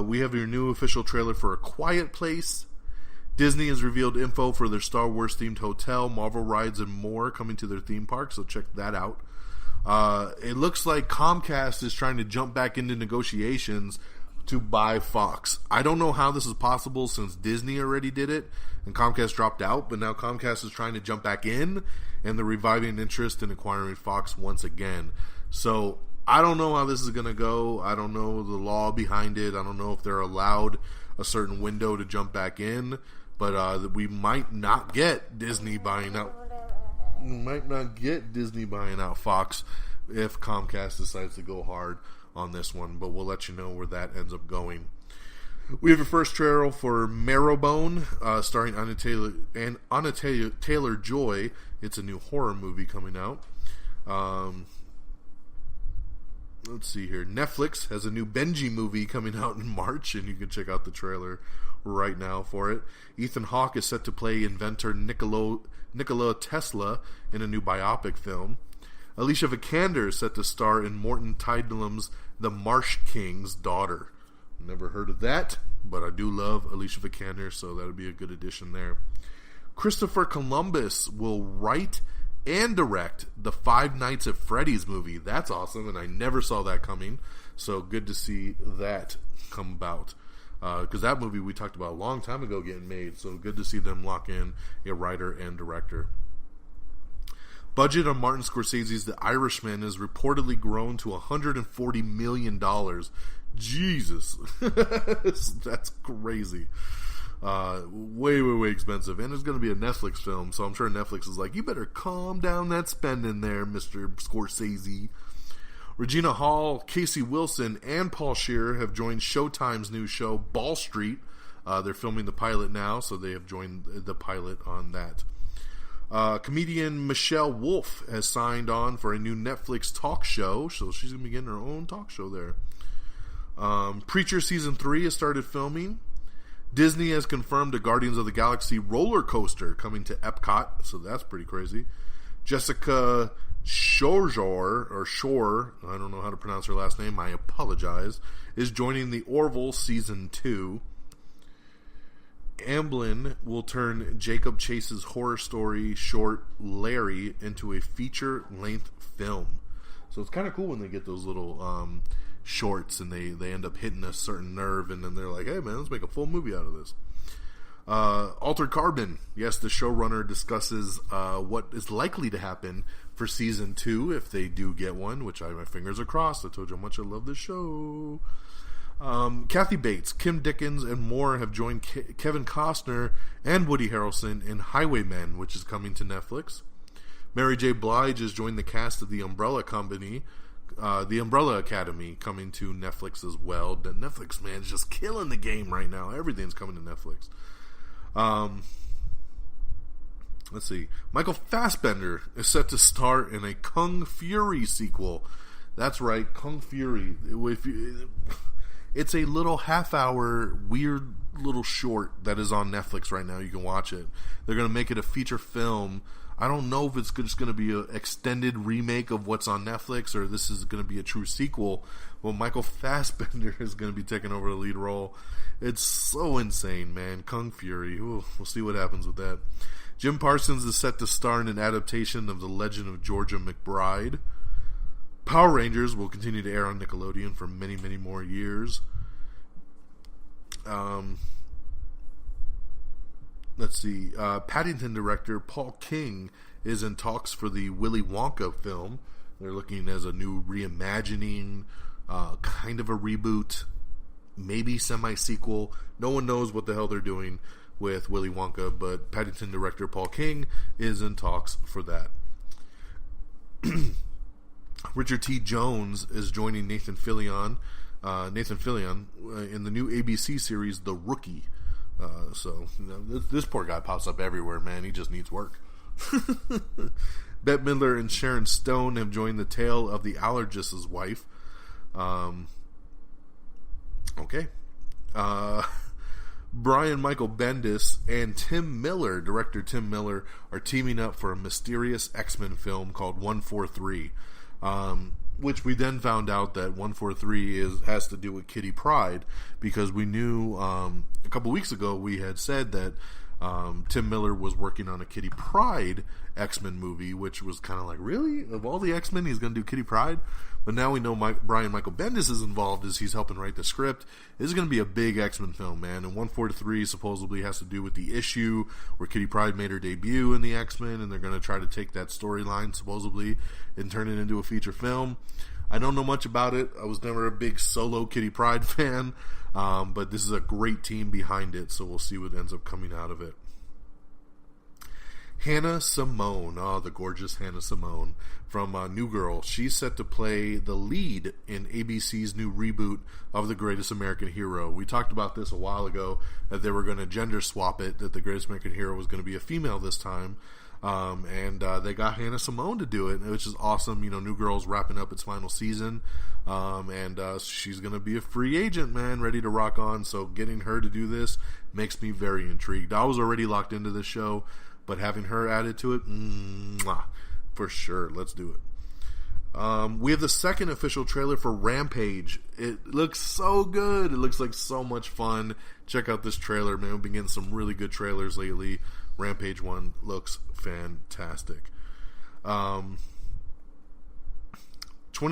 We have your new official trailer for A Quiet Place. Disney has revealed info for their Star Wars themed hotel, Marvel rides, and more coming to their theme park, so check that out. It looks like Comcast is trying to jump back into negotiations to buy Fox. I don't know how this is possible since Disney already did it and Comcast dropped out, but now Comcast is trying to jump back in and they're reviving interest in acquiring Fox once again. So I don't know how this is going to go. I don't know the law behind it. I don't know if they're allowed a certain window to jump back in, but we might not get Disney buying out. We might not get Disney buying out Fox if Comcast decides to go hard on this one, but we'll let you know where that ends up going. We have a first trailer for Marrowbone, starring Anna Taylor-Joy. It's a new horror movie coming out. Let's see here. Netflix has a new Benji movie coming out in March, and you can check out the trailer right now for it. Ethan Hawke is set to play inventor Nikola Tesla in a new biopic film. Alicia Vikander is set to star in Morton Tidlam's The Marsh King's Daughter. Never heard of that, but I do love Alicia Vikander, so that would be a good addition there. Christopher Columbus will write and direct the Five Nights at Freddy's movie. That's awesome, and I never saw that coming, so good to see that come about. Because that movie we talked about a long time ago getting made, so good to see them lock in a writer and director. Budget on Martin Scorsese's The Irishman has reportedly grown to $140 million. Jesus. That's crazy. Way expensive. And it's going to be a Netflix film, so I'm sure Netflix is like, you better calm down that spending there, Mr. Scorsese. Regina Hall, Casey Wilson, and Paul Scheer have joined Showtime's new show, Ball Street. They're filming the pilot now, so they have joined the pilot on that. Comedian Michelle Wolf has signed on for a new Netflix talk show, so she's going to be getting her own talk show there. Preacher Season 3 has started filming. Disney has confirmed a Guardians of the Galaxy roller coaster coming to Epcot, so that's pretty crazy. Jessica Shore, I don't know how to pronounce her last name, I apologize, is joining the Orville Season 2. Amblin will turn Jacob Chase's horror story short Larry into a feature-length film. So it's kind of cool when they get those little shorts and they end up hitting a certain nerve, and then they're like, hey man, let's make a full movie out of this. Altered Carbon. Yes, the showrunner discusses what is likely to happen for season 2 if they do get one, which my fingers are crossed. I told you how much I love this show. Kathy Bates, Kim Dickens, and more have joined Kevin Costner and Woody Harrelson in Highwaymen, which is coming to Netflix. Mary J. Blige has joined the cast of The Umbrella Academy, coming to Netflix as well. The Netflix, man, is just killing the game right now. Everything's coming to Netflix. Let's see. Michael Fassbender is set to star in a Kung Fury sequel. That's right, Kung Fury. It's a little half-hour, weird little short that is on Netflix right now. You can watch it. They're going to make it a feature film. I don't know if it's just going to be an extended remake of what's on Netflix or this is going to be a true sequel. Well, Michael Fassbender is going to be taking over the lead role. It's so insane, man. Kung Fury. Ooh, we'll see what happens with that. Jim Parsons is set to star in an adaptation of The Legend of Georgia McBride. Power Rangers will continue to air on Nickelodeon for many, many more years. Let's see. Paddington director Paul King is in talks for the Willy Wonka film. They're looking as a new reimagining, kind of a reboot, maybe semi-sequel. No one knows what the hell they're doing with Willy Wonka, but Paddington director Paul King is in talks for that. Richard T. Jones is joining Nathan Fillion in the new ABC series The Rookie. So this poor guy pops up everywhere, man. He just needs work. Bette Midler and Sharon Stone have joined the tale of the allergist's wife. Okay. Brian Michael Bendis and director Tim Miller, are teaming up for a mysterious X-Men film called 143. Which we then found out that 143 has to do with Kitty Pryde, because we knew a couple weeks ago we had said that Tim Miller was working on a Kitty Pryde X-Men movie, which was kind of like, really? Of all the X-Men, he's going to do Kitty Pryde? But now we know Brian Michael Bendis is involved as he's helping write the script. This is going to be a big X-Men film, man. And 143 supposedly has to do with the issue where Kitty Pryde made her debut in the X-Men, and they're going to try to take that storyline, supposedly, and turn it into a feature film. I don't know much about it. I was never a big solo Kitty Pryde fan, but this is a great team behind it, so we'll see what ends up coming out of it. Hannah Simone, the gorgeous Hannah Simone from New Girl. She's set to play the lead in ABC's new reboot of The Greatest American Hero. We talked about this a while ago, that they were going to gender swap it, that The Greatest American Hero was going to be a female this time. And they got Hannah Simone to do it, which is awesome. You know, New Girl's wrapping up its final season, and she's going to be a free agent, man, ready to rock on. So getting her to do this makes me very intrigued. I was already locked into this show, but having her added to it, for sure. Let's do it. We have the second official trailer for Rampage. It looks so good. It looks like so much fun. Check out this trailer, man. We've been getting some really good trailers lately. Rampage 1 looks fantastic. 20th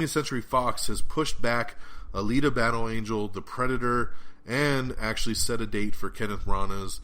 Century Fox has pushed back Alita Battle Angel, The Predator, and actually set a date for Kenneth Branagh's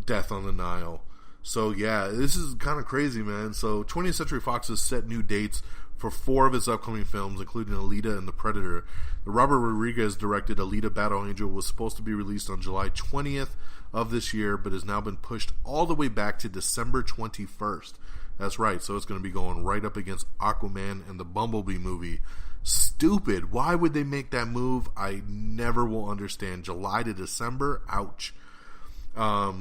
Death on the Nile. So yeah, this is kind of crazy, man. So 20th Century Fox has set new dates for 4 of its upcoming films, including Alita and The Predator. The Robert Rodriguez directed Alita Battle Angel was supposed to be released on July 20th of this year, but has now been pushed all the way back to December 21st. That's right, so it's going to be going right up against Aquaman and the Bumblebee movie. Stupid. Why would they make that move? I never will understand. July to December? Ouch. I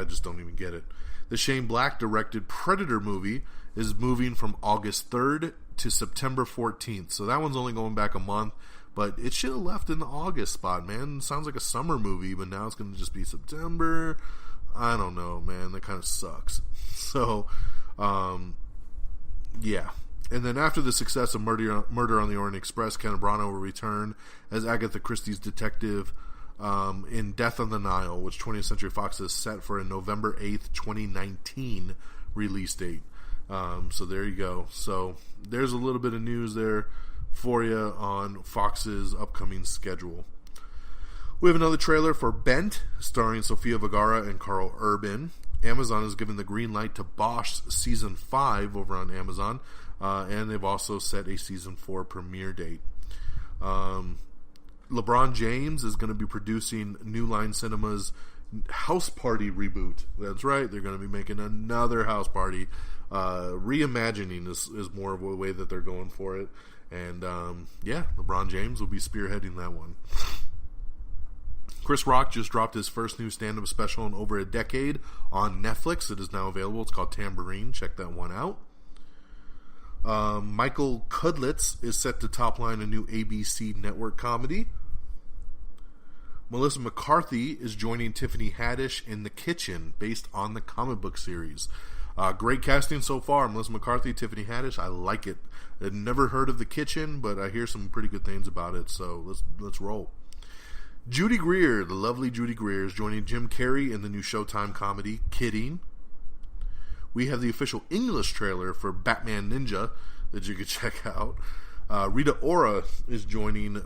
just don't even get it. The Shane Black directed Predator movie is moving from August 3rd to September 14th. So that one's only going back a month, but it should have left in the August spot, man. It sounds like a summer movie, but now it's going to just be September. I don't know, man. That kind of sucks. So, yeah. And then after the success of Murder on the Orient Express, Kenneth Branagh will return as Agatha Christie's detective in Death on the Nile, which 20th Century Fox is set for a November 8th, 2019 release date. So there you go. So there's a little bit of news there for you on Fox's upcoming schedule. We have another trailer for Bent, starring Sofia Vergara and Carl Urban. Amazon has given the green light to Bosch Season 5 over on Amazon, and they've also set a Season 4 premiere date. LeBron James is going to be producing New Line Cinema's House Party reboot. That's right, they're going to be making another House Party. Reimagining is more of a way that they're going for it. And, yeah, LeBron James will be spearheading that one. Chris Rock just dropped his first new stand-up special in over a decade on Netflix. It is now available. It's called Tambourine. Check that one out. Michael Kudlitz is set to topline a new ABC network comedy. Melissa McCarthy is joining Tiffany Haddish in The Kitchen, based on the comic book series. Great casting so far. Melissa McCarthy, Tiffany Haddish. I like it. I'd never heard of The Kitchen, but I hear some pretty good things about it. So let's roll. Judy Greer, the lovely Judy Greer, is joining Jim Carrey in the new Showtime comedy Kidding. We have the official English trailer for Batman Ninja that you can check out. Rita Ora is joining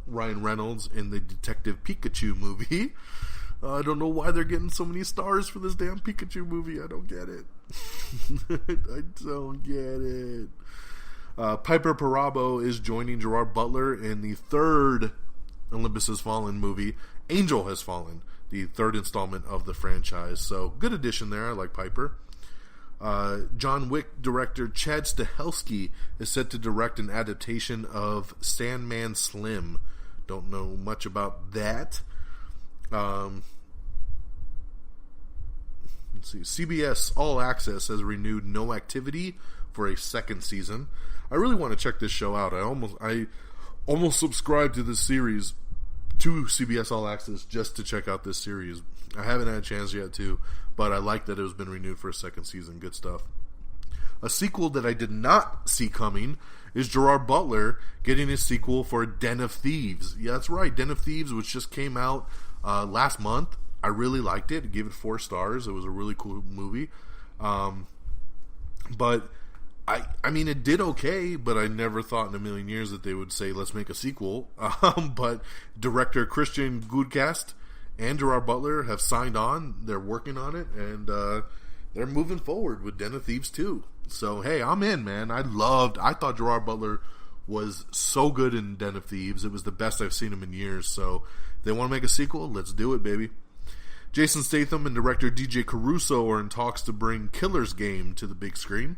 Ryan Reynolds in the Detective Pikachu movie. I don't know why they're getting so many stars for this damn Pikachu movie. I don't get it. I don't get it. Piper Perabo is joining Gerard Butler in the third Olympus Has Fallen movie, Angel Has Fallen, the third installment of the franchise. So, good addition there. I like Piper. John Wick director Chad Stahelski is set to direct an adaptation of Sandman Slim. Don't know much about that. Let's see. CBS All Access has renewed No Activity for a second season. I really want to check this show out. I almost subscribed to this series to CBS All Access just to check out this series. I haven't had a chance yet to, but I like that it has been renewed for a second season. Good stuff. A sequel that I did not see coming is Gerard Butler getting his sequel for Den of Thieves. Yeah, that's right. Den of Thieves, which just came out last month. I really liked it. I gave it 4 stars. It was a really cool movie. But I mean, it did okay, but I never thought in a million years that they would say, let's make a sequel. But director Christian Gudcast and Gerard Butler have signed on. They're working on it, and they're moving forward with Den of Thieves 2. So, hey, I'm in, man. I thought Gerard Butler was so good in Den of Thieves. It was the best I've seen him in years. So, if they want to make a sequel, let's do it, baby. Jason Statham and director DJ Caruso are in talks to bring Killer's Game to the big screen.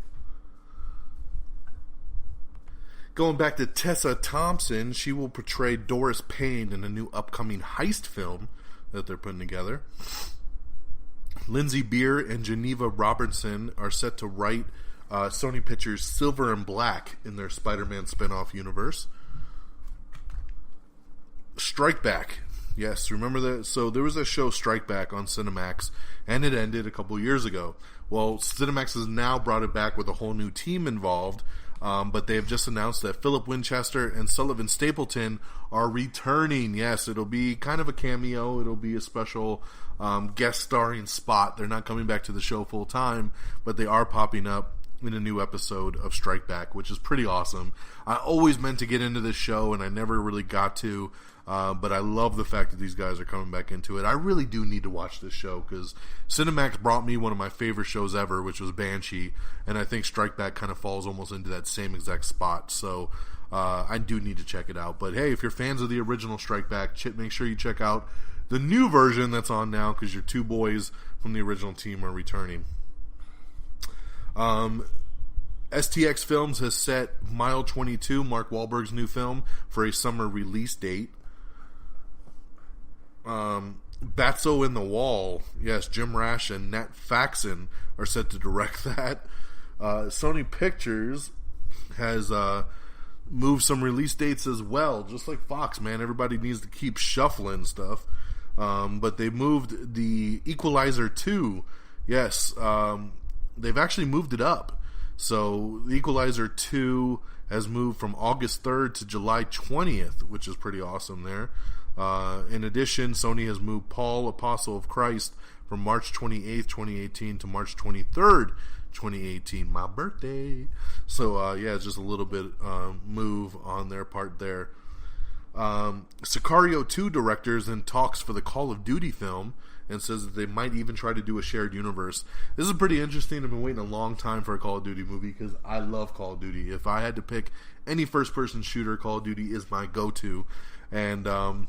Going back to Tessa Thompson, she will portray Doris Payne in a new upcoming heist film that they're putting together. Lindsay Beer and Geneva Robertson are set to write Sony Pictures' Silver and Black in their Spider-Man spinoff universe. Strike Back. Yes, remember that? So there was a show, Strike Back, on Cinemax, and it ended a couple years ago. Well, Cinemax has now brought it back with a whole new team involved, but they have just announced that Philip Winchester and Sullivan Stapleton are returning. Yes, it'll be kind of a cameo. It'll be a special guest starring spot. They're not coming back to the show full time, but they are popping up in a new episode of Strike Back, which is pretty awesome. I always meant to get into this show, and I never really got to. But I love the fact that these guys are coming back into it. I really do need to watch this show because Cinemax brought me one of my favorite shows ever, which was Banshee, and I think Strike Back kind of falls almost into that same exact spot. So I do need to check it out. But hey, if you're fans of the original Strike Back, make sure you check out the new version that's on now because your 2 boys from the original team are returning. STX Films has set Mile 22, Mark Wahlberg's new film, for a summer release date. Batso in the Wall, yes, Jim Rash and Nat Faxon are set to direct that. Sony Pictures has moved some release dates as well, just like Fox, man. Everybody needs to keep shuffling stuff. But they moved the Equalizer 2. Yes, they've actually moved it up. So the Equalizer 2 has moved from August 3rd to July 20th, which is pretty awesome there. In addition, Sony has moved Paul, Apostle of Christ, from March 28th, 2018 to March 23rd, 2018, my birthday. So, it's just a little bit move on their part there. Sicario 2 director is in talks for the Call of Duty film and says that they might even try to do a shared universe. This is pretty interesting. I've been waiting a long time for a Call of Duty movie because I love Call of Duty. If I had to pick any first-person shooter, Call of Duty is my go-to. And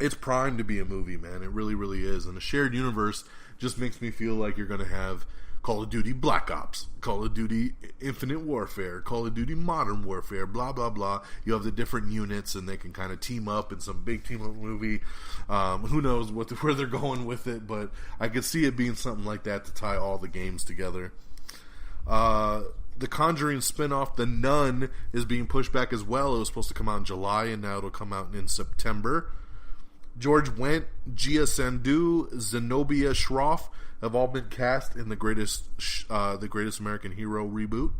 it's primed to be a movie, man. It really, really is. And a shared universe just makes me feel like you're going to have Call of Duty Black Ops, Call of Duty Infinite Warfare, Call of Duty Modern Warfare, blah, blah, blah. You have the different units, and they can kind of team up in some big team-up movie. Who knows where they're going with it, but I could see it being something like that to tie all the games together. The Conjuring spinoff, The Nun, is being pushed back as well. It was supposed to come out in July, and now it'll come out in September. George Wendt, Gia Sandhu, Zenobia Shroff have all been cast in the Greatest American Hero reboot.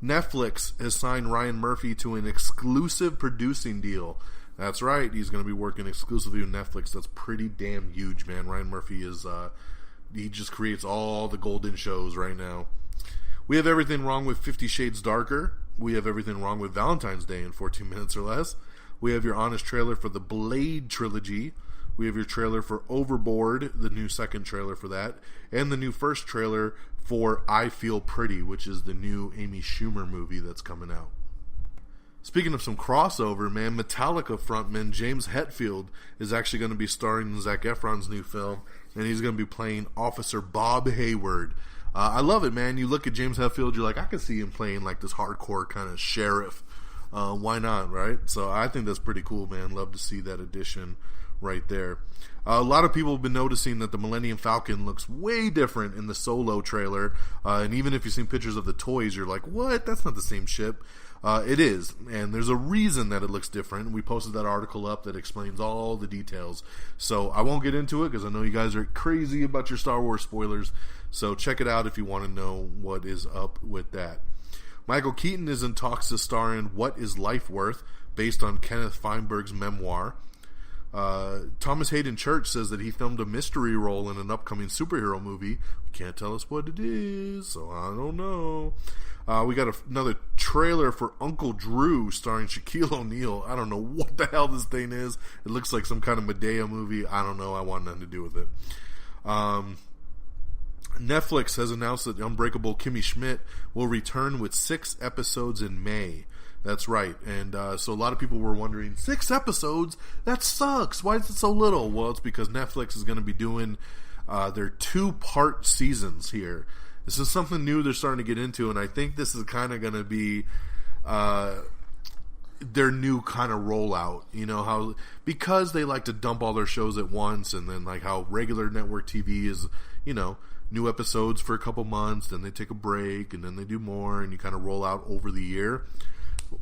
Netflix has signed Ryan Murphy to an exclusive producing deal. That's right, he's going to be working exclusively with Netflix. That's pretty damn huge, man. Ryan Murphy is, he just creates all the golden shows right now. We have everything wrong with 50 Shades Darker. We have everything wrong with Valentine's Day in 14 minutes or less. We have your honest trailer for the Blade trilogy. We have your trailer for Overboard, the new second trailer for that, and the new first trailer for I Feel Pretty, which is the new Amy Schumer movie that's coming out. Speaking of some crossover, man, Metallica frontman James Hetfield is actually going to be starring in Zac Efron's new film, and he's going to be playing Officer Bob Hayward. I love it, man. You look at James Hetfield, you're like, I could see him playing like this hardcore kind of sheriff. Why not, right? So I think that's pretty cool, man. Love to see that addition right there. A lot of people have been noticing that the Millennium Falcon looks way different in the Solo trailer. And even if you've seen pictures of the toys, you're like, what? That's not the same ship. It is. And there's a reason that it looks different. We posted that article up that explains all the details. So I won't get into it because I know you guys are crazy about your Star Wars spoilers. So check it out if you want to know what is up with that. Michael Keaton is in talks to star in What is Life Worth, based on Kenneth Feinberg's memoir. Thomas Hayden Church says that he filmed a mystery role in an upcoming superhero movie. Can't tell us what it is, so I don't know. We got another trailer for Uncle Drew starring Shaquille O'Neal. I don't know what the hell this thing is. It looks like some kind of Medea movie. I don't know. I want nothing to do with it. Netflix has announced that Unbreakable Kimmy Schmidt will return with 6 episodes in May. That's right. And so a lot of people were wondering, 6 episodes? That sucks. Why is it so little? Well, it's because Netflix is going to be doing their 2-part seasons here. This is something new they're starting to get into, and I think this is kind of going to be their new kind of rollout. You know, how because they like to dump all their shows at once, and then like how regular network TV is, you know, new episodes for a couple months, then they take a break, and then they do more, and you kind of roll out over the year.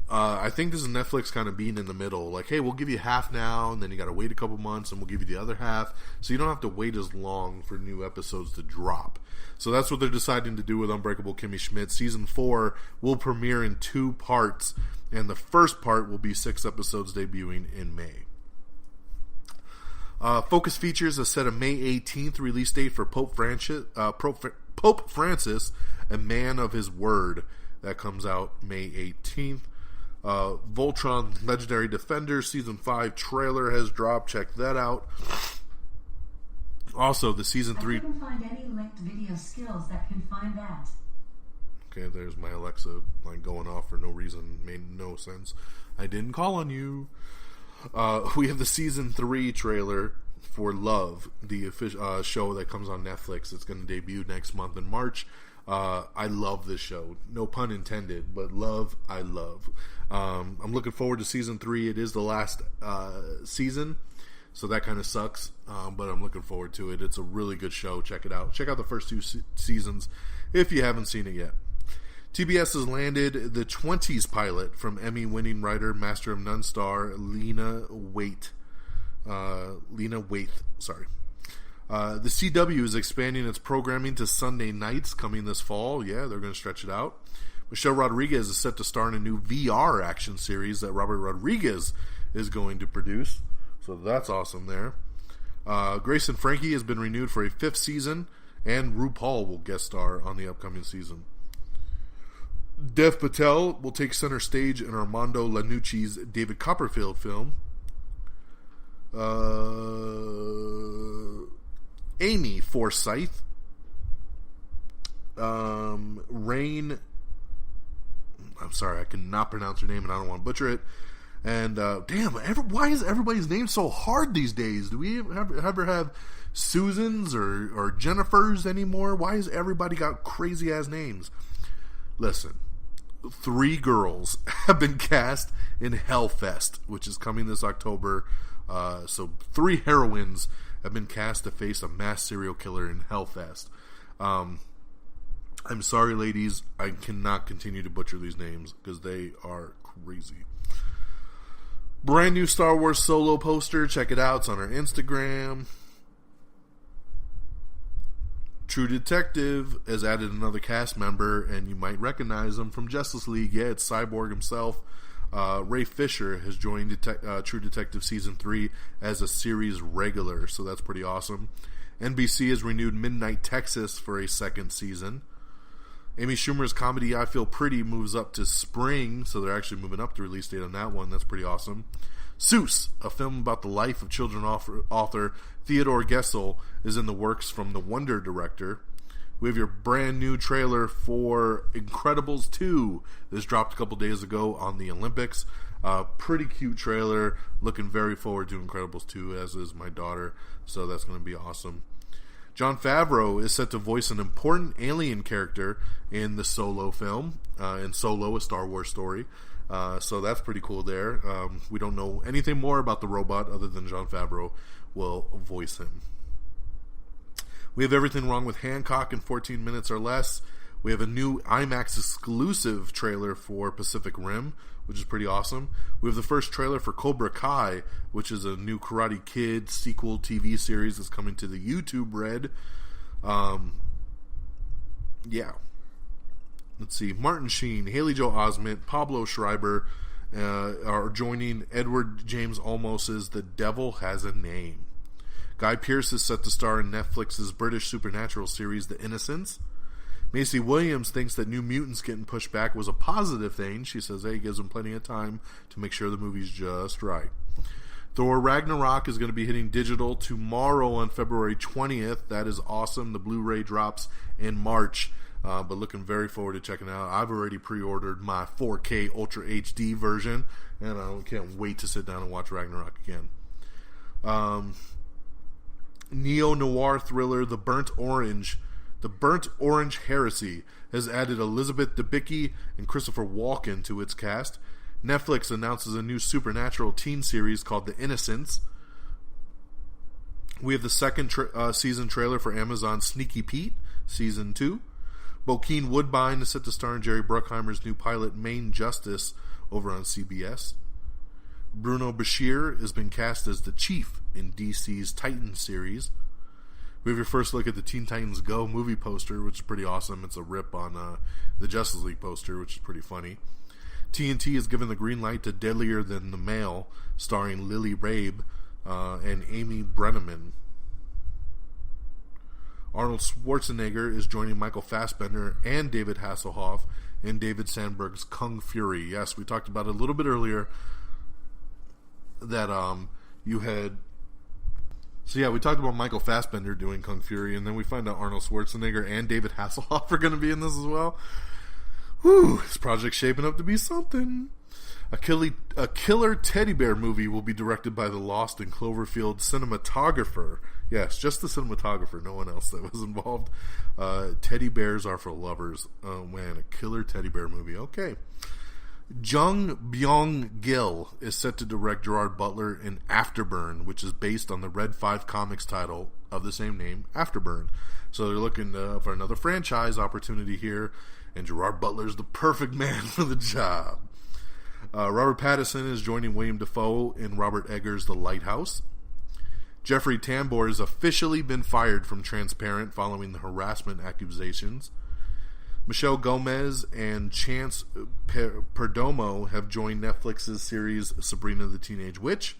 I think this is Netflix kind of being in the middle. Like, hey, we'll give you half now, and then you got to wait a couple months, and we'll give you the other half. So you don't have to wait as long for new episodes to drop. So that's what they're deciding to do with Unbreakable Kimmy Schmidt. Season 4 will premiere in 2 parts, and the first part will be 6 episodes debuting in May. Focus Features has set a May 18th release date for Pope Francis, A Man of His Word. That comes out May 18th. Voltron Legendary Defender Season 5 trailer has dropped. Check that out. Also, the Season 3... I couldn't find any linked video skills that can find that. Okay, there's my Alexa like going off for no reason. Made no sense. I didn't call on you. We have the Season 3 trailer for Love, the official show that comes on Netflix. It's going to debut next month in March. I love this show. No pun intended, but Love, I love. I'm looking forward to Season 3. It is the last season, so that kind of sucks, but I'm looking forward to it. It's a really good show. Check it out. Check out the first 2 seasons if you haven't seen it yet. TBS has landed the 20s pilot from Emmy-winning writer, Master of None star Lena Waithe. Lena Waithe, sorry. The CW is expanding its programming to Sunday nights coming this fall. Yeah, they're going to stretch it out. Michelle Rodriguez is set to star in a new VR action series that Robert Rodriguez is going to produce. So that's awesome there. Grace and Frankie has been renewed for a 5th season, and RuPaul will guest star on the upcoming season. Dev Patel will take center stage in Armando Iannucci's David Copperfield film. Amy Forsyth, Rain, I'm sorry, I cannot pronounce her name and I don't want to butcher it. And why is everybody's name so hard these days? Do we ever have Susans or Jennifers anymore? Why has everybody got crazy ass names? Listen, 3 girls have been cast in Hellfest, which is coming this October. So 3 heroines have been cast to face a mass serial killer in Hellfest. I'm sorry, ladies. I cannot continue to butcher these names because they are crazy. Brand new Star Wars Solo poster. Check it out. It's on our Instagram. True Detective has added another cast member, and you might recognize him from Justice League. Yeah, it's Cyborg himself. Ray Fisher has joined True Detective Season 3 as a series regular, so that's pretty awesome. NBC has renewed Midnight Texas for a 2nd season. Amy Schumer's comedy I Feel Pretty moves up to spring, so they're actually moving up the release date on that one. That's pretty awesome. Seuss, a film about the life of children's author Theodore Gessel, is in the works from the Wonder director. We have your brand new trailer for Incredibles 2. This dropped a couple days ago on the Olympics. Pretty cute trailer. Looking very forward to Incredibles 2, as is my daughter. So that's going to be awesome. Jon Favreau is set to voice an important alien character in the Solo film. In Solo, a Star Wars story. So that's pretty cool there. We don't know anything more about the robot other than Jon Favreau will voice him. We have Everything Wrong with Hancock in 14 minutes or less. We have a new IMAX exclusive trailer for Pacific Rim, which is pretty awesome. We have the first trailer for Cobra Kai, which is a new Karate Kid sequel TV series that's coming to the YouTube Red. Yeah. Let's see. Martin Sheen, Haley Joel Osment, Pablo Schreiber are joining Edward James Olmos's The Devil Has a Name. Guy Pearce is set to star in Netflix's British supernatural series The Innocents. Macy Williams thinks that New Mutants getting pushed back was a positive thing. She says, hey, it gives them plenty of time to make sure the movie's just right. Thor Ragnarok is going to be hitting digital tomorrow on February 20th. That is awesome. The Blu-ray drops in March, but looking very forward to checking it out. I've already pre-ordered my 4K Ultra HD version, and I can't wait to sit down and watch Ragnarok again. Neo-noir thriller The Burnt Orange Heresy has added Elizabeth Debicki and Christopher Walken to its cast. Netflix announces a new supernatural teen series called The Innocents. We have the second season trailer for Amazon's Sneaky Pete, Season 2. Bokeem Woodbine is set to star in Jerry Bruckheimer's new pilot Main Justice over on CBS. Bruno Bashir has been cast as the Chief in DC's Titans series. We have your first look at the Teen Titans Go movie poster, which is pretty awesome. It's a rip on the Justice League poster, which is pretty funny. TNT has given the green light to Deadlier Than the Male, starring Lily Rabe and Amy Brenneman. Arnold Schwarzenegger is joining Michael Fassbender and David Hasselhoff in David Sandberg's Kung Fury. Yes, we talked about it a little bit earlier that you had... So yeah, we talked about Michael Fassbender doing Kung Fury, and then we find out Arnold Schwarzenegger and David Hasselhoff are going to be in this as well. Whew, this project's shaping up to be something. A killer teddy bear movie will be directed by the Lost in Cloverfield cinematographer. Yes, just the cinematographer, no one else that was involved. Teddy bears are for lovers. Oh man, a killer teddy bear movie. Okay. Jung Byung-gil is set to direct Gerard Butler in Afterburn, which is based on the Red 5 Comics title of the same name, Afterburn. So they're looking for another franchise opportunity here, and Gerard Butler's the perfect man for the job. Robert Pattinson is joining William Dafoe in Robert Eggers' The Lighthouse. Jeffrey Tambor has officially been fired from Transparent following the harassment accusations. Michelle Gomez and Chance Perdomo have joined Netflix's series Sabrina the Teenage Witch.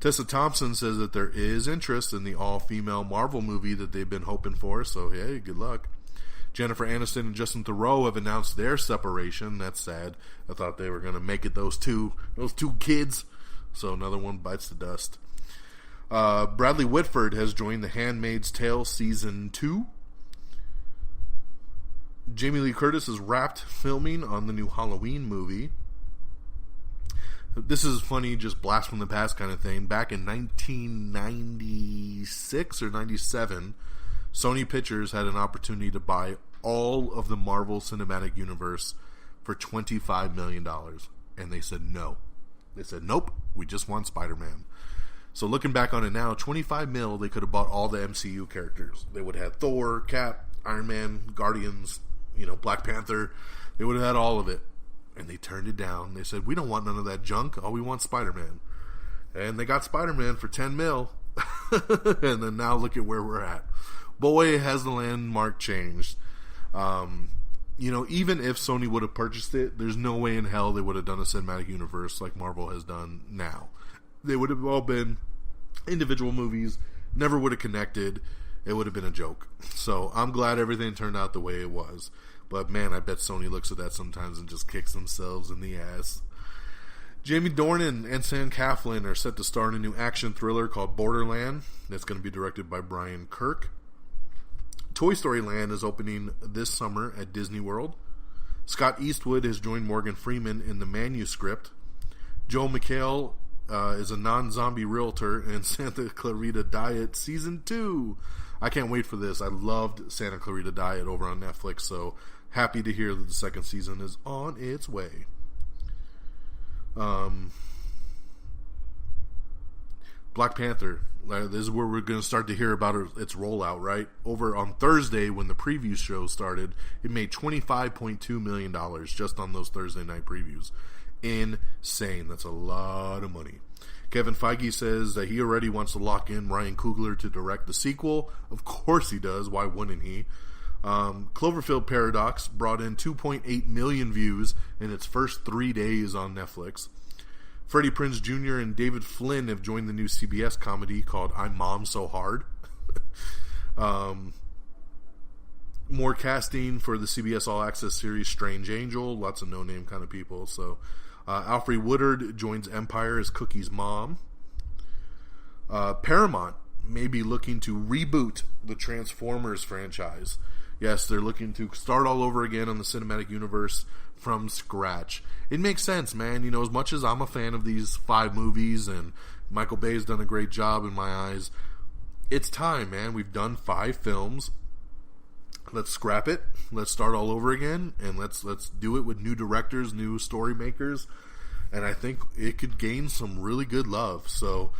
Tessa Thompson says that there is interest in the all-female Marvel movie that they've been hoping for, so hey, good luck. Jennifer Aniston and Justin Theroux have announced their separation. That's sad. I thought they were going to make it those two kids. So another one bites the dust. Bradley Whitford has joined The Handmaid's Tale Season 2. Jamie Lee Curtis is wrapped filming on the new Halloween movie. This is funny, just blast from the past kind of thing. Back in 1996 or 97, Sony Pictures had an opportunity to buy all of the Marvel Cinematic Universe for $25 million. And they said no. They said, nope, we just want Spider-Man. So looking back on it now, $25 million, they could have bought all the MCU characters. They would have had Thor, Cap, Iron Man, Guardians, Black Panther. They would have had all of it. And they turned it down. They said, we don't want none of that junk. All we want Spider-Man. And they got Spider-Man for $10 million. And then now look at where we're at. Boy, has the landmark changed. Even if Sony would have purchased it, there's no way in hell they would have done a cinematic universe like Marvel has done now. They would have all been individual movies, never would have connected. It would have been a joke. So I'm glad everything turned out the way it was. But man, I bet Sony looks at that sometimes and just kicks themselves in the ass. Jamie Dornan and Sam Claflin are set to star in a new action thriller called Borderland. That's going to be directed by Brian Kirk. Toy Story Land is opening this summer at Disney World. Scott Eastwood has joined Morgan Freeman in the manuscript. Joel McHale is a non-zombie realtor in Santa Clarita Diet Season 2. I can't wait for this. I loved Santa Clarita Diet over on Netflix, so happy to hear that the second season is on its way. Black Panther. This is where we're going to start to hear about its rollout, right? Over on Thursday, when the preview show started, it made $25.2 million just on those Thursday night previews. Insane. That's a lot of money. Kevin Feige says that he already wants to lock in Ryan Coogler to direct the sequel. Of course he does. Why wouldn't he? Cloverfield Paradox brought in 2.8 million views in its first 3 days on Netflix. Freddie Prinze Jr. and David Flynn have joined the new CBS comedy called I'm Mom So Hard. More casting for the CBS All Access series Strange Angel. Lots of no-name kind of people. So Alfre Woodard joins Empire as Cookie's mom. Paramount may be looking to reboot the Transformers franchise. Yes, they're looking to start all over again on the cinematic universe from scratch. It makes sense, man. As much as I'm a fan of these 5 movies and Michael Bay's done a great job in my eyes, it's time, man. We've done 5 films. Let's scrap it. Let's start all over again, and let's do it with new directors, new story makers, and I think it could gain some really good love. So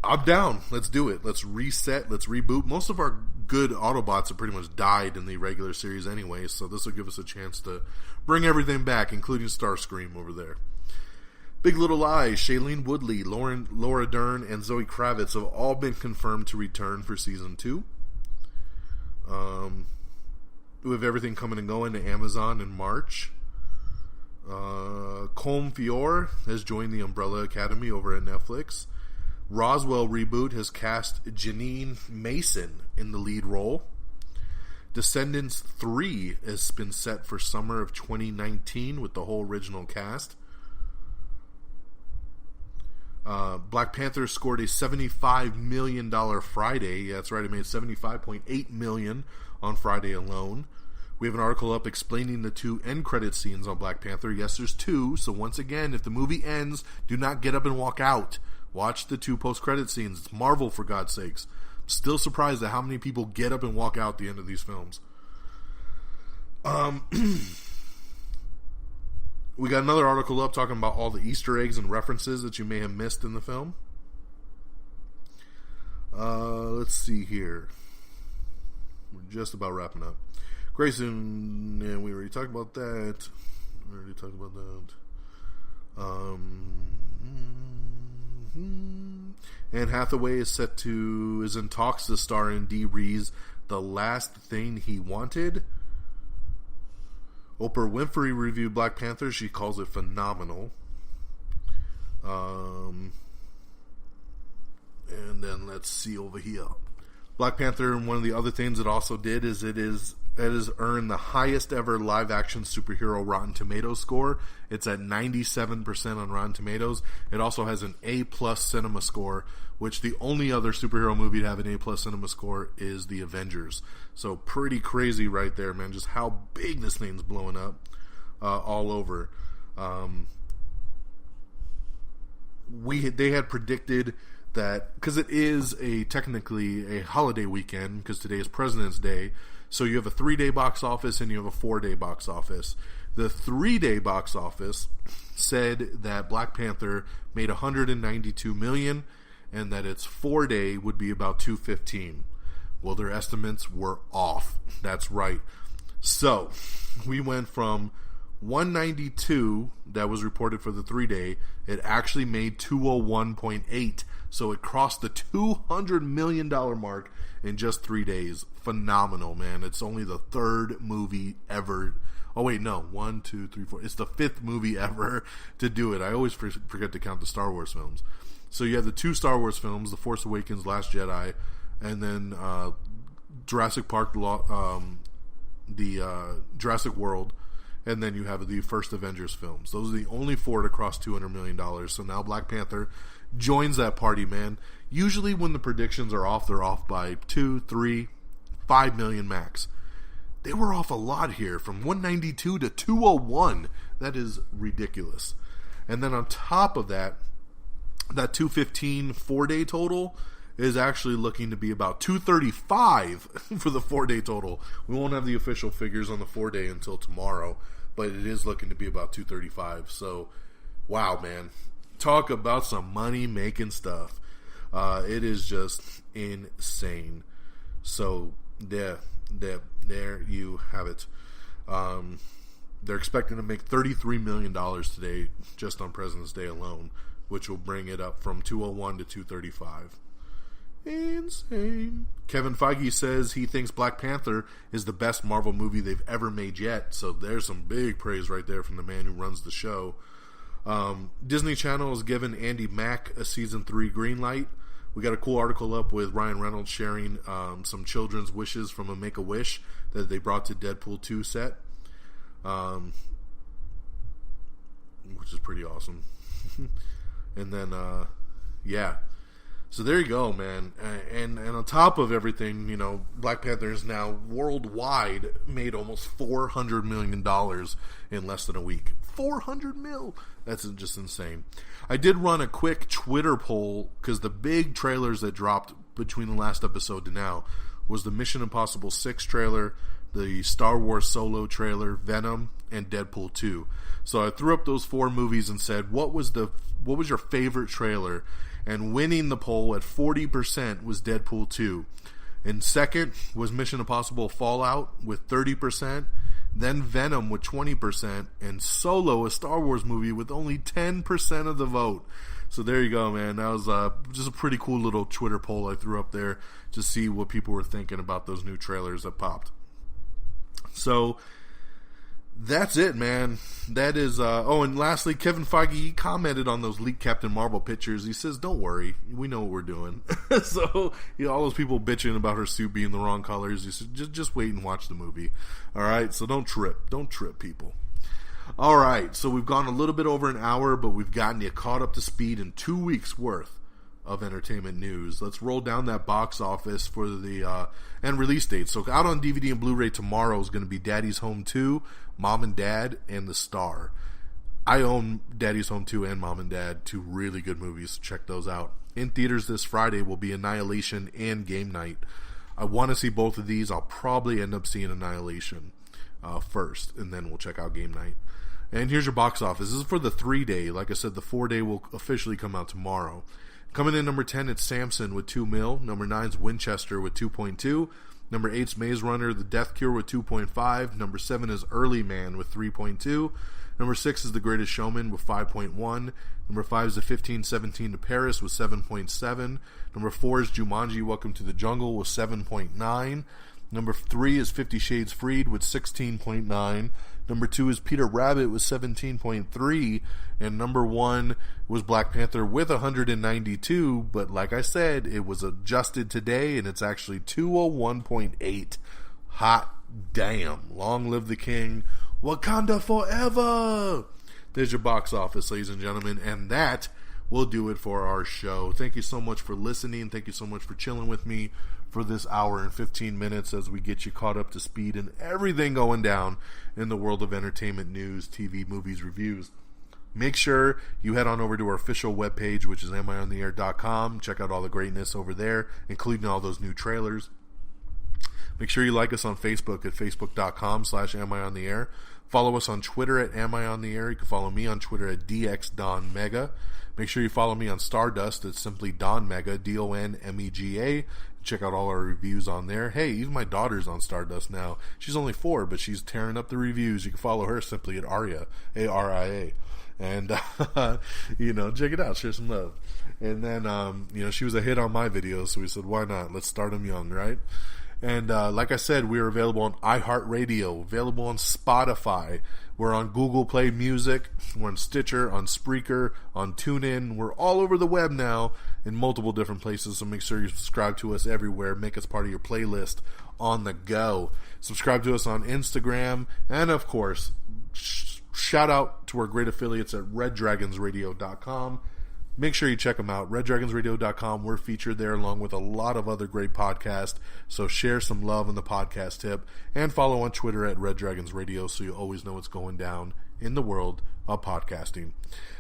I'm down. Let's do it. Let's reset. Let's reboot. Most of our good Autobots have pretty much died in the regular series anyway, so this will give us a chance to bring everything back, including Starscream over there. Big Little Lies, Shailene Woodley, Laura Dern, and Zoe Kravitz have all been confirmed to return for Season 2. We have everything coming and going to Amazon in March. Colm Feore has joined the Umbrella Academy over at Netflix. Roswell reboot has cast Janine Mason in the lead role. Descendants 3 has been set for summer of 2019 with the whole original cast. Black Panther scored a $75 million Friday. Yeah, that's right. It made $75.8 million on Friday alone. We have an article up explaining the 2 end credit scenes on Black Panther. Yes, there's 2. So once again, if the movie ends, do not get up and walk out. Watch the 2 post-credit scenes. It's Marvel, for God's sakes. I'm still surprised at how many people get up and walk out at the end of these films. We got another article up talking about all the Easter eggs and references that you may have missed in the film. Let's see here. We're just about wrapping up. Grayson, yeah, we already talked about that. Anne Hathaway is in talks to star in Dee Ree's The Last Thing He Wanted. Oprah Winfrey reviewed Black Panther. She calls it phenomenal. And then let's see over here. Black Panther, and one of the other things it also did is it has earned the highest ever live action superhero Rotten Tomatoes score. It's at 97% on Rotten Tomatoes. It also has an A+ cinema score, which the only other superhero movie to have an A+ cinema score is The Avengers. So pretty crazy right there, man. Just how big this thing's blowing up all over. They had predicted that, because it is technically a holiday weekend, because today is President's Day, so you have a 3-day box office and you have a 4-day box office. The 3-day box office said that Black Panther made $192 million and that its 4-day would be about $215. Well, their estimates were off. That's right. So we went from 192 that was reported for the 3-day. It actually made 201.8. So it crossed the $200 million mark in just 3 days. Phenomenal, man. It's only the 3rd movie ever. Oh, wait, no. 1, 2, 3, 4. It's the 5th movie ever to do it. I always forget to count the Star Wars films. So you have the 2 Star Wars films, The Force Awakens, Last Jedi, and then Jurassic Park, Jurassic World, and then you have the first Avengers films. Those are the only 4 to cross $200 million. So now Black Panther joins that party, man. Usually when the predictions are off, they're off by 2, 3, 5 million max. They were off a lot here, from 192 to 201. That is ridiculous. And then on top of that, that 215 4-day total is actually looking to be about 235 for the 4-day total. We won't have the official figures on the 4-day until tomorrow, but it is looking to be about 235. So, wow, man. Talk about some money-making stuff. It is just insane. So, there you have it. They're expecting to make $33 million today just on President's Day alone, which will bring it up from 201 to 235. Insane. Kevin Feige says he thinks Black Panther is the best Marvel movie they've ever made yet. So there's some big praise right there from the man who runs the show. Disney Channel has given Andy Mack a season 3 green light. We got a cool article up with Ryan Reynolds sharing some children's wishes from a Make-A-Wish that they brought to Deadpool 2 set, which is pretty awesome. And then, yeah. So there you go, man. And on top of everything, you know, Black Panther is now worldwide made almost $400 million in less than a week. 400 mil. That's just insane. I did run a quick Twitter poll because the big trailers that dropped between the last episode to now was the Mission Impossible 6 trailer, the Star Wars Solo trailer, Venom, and Deadpool 2. So I threw up those 4 movies and said, what was your favorite trailer? And winning the poll at 40% was Deadpool 2. And second was Mission Impossible Fallout with 30%. Then Venom with 20%. And Solo, a Star Wars movie, with only 10% of the vote. So there you go, man. That was just a pretty cool little Twitter poll I threw up there to see what people were thinking about those new trailers that popped. So that's it, man. That is, and lastly, Kevin Feige, he commented on those leaked Captain Marvel pictures. He says, don't worry, we know what we're doing. So, you know, all those people bitching about her suit being the wrong colors, he said, just wait and watch the movie. Alright, so don't trip, people. Alright, so we've gone a little bit over an hour, but we've gotten you caught up to speed in 2 weeks worth of entertainment news. Let's roll down that box office for the and release date. So out on DVD and Blu-ray tomorrow is going to be Daddy's Home 2, Mom and Dad, and The Star. I own Daddy's Home 2 and Mom and Dad, 2 really good movies. So check those out. In theaters this Friday will be Annihilation and Game Night. I want to see both of these. I'll probably end up seeing Annihilation first, and then we'll check out Game Night. And here's your box office. This is for the 3-day. Like I said, the 4-day will officially come out tomorrow. Coming in number 10, it's Samson with 2 mil. Number 9 is Winchester with 2.2. Number 8 is Maze Runner, The Death Cure with 2.5. Number 7 is Early Man with 3.2. Number 6 is The Greatest Showman with 5.1. Number 5 is The 1517 to Paris with 7.7. Number 4 is Jumanji, Welcome to the Jungle with 7.9. Number 3 is 50 Shades Freed with 16.9. Number 2 is Peter Rabbit with 17.3. And number 1 was Black Panther with 192. But like I said, it was adjusted today and it's actually 201.8. Hot damn. Long live the king. Wakanda forever. There's your box office, ladies and gentlemen. And that will do it for our show. Thank you so much for listening. Thank you so much for chilling with me for this hour and 15 minutes as we get you caught up to speed in everything going down in the world of entertainment, news, TV, movies, reviews. Make sure you head on over to our official webpage, which is amiontheair.com. Check out all the greatness over there, including all those new trailers. Make sure you like us on Facebook at facebook.com/amiontheair. Follow us on Twitter at amiontheair. You can follow me on Twitter at dxdonmega. Make sure you follow me on Stardust. It's simply Don Mega, DONMEGA. Check out all our reviews on there. Hey, even my daughter's on Stardust now. She's only 4, but she's tearing up the reviews. You can follow her simply at Aria, A-R-I-A. And, check it out. Share some love. And then, she was a hit on my videos, so we said, why not? Let's start them young, right? And like I said, we're available on iHeartRadio, available on Spotify. We're on Google Play Music. We're on Stitcher, on Spreaker, on TuneIn. We're all over the web now in multiple different places, so make sure you subscribe to us everywhere. Make us part of your playlist on the go. Subscribe to us on Instagram. And, of course, shout out to our great affiliates at reddragonsradio.com. Make sure you check them out. reddragonsradio.com. We're featured there along with a lot of other great podcasts. So share some love on the podcast tip. And follow on Twitter at Red Dragons Radio so you always know what's going down in the world of podcasting.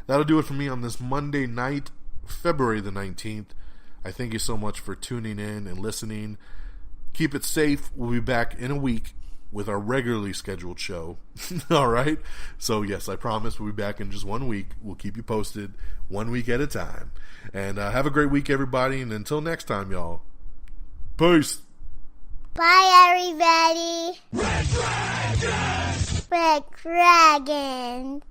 That'll do it for me on this Monday night, February the 19th. I thank you so much for tuning in and listening. Keep it safe. We'll be back in a week with our regularly scheduled show. All right? So, yes, I promise we'll be back in just 1 week. We'll keep you posted 1 week at a time. And have a great week, everybody. And until next time, y'all. Peace. Bye, everybody. Red Dragons! Red Dragons.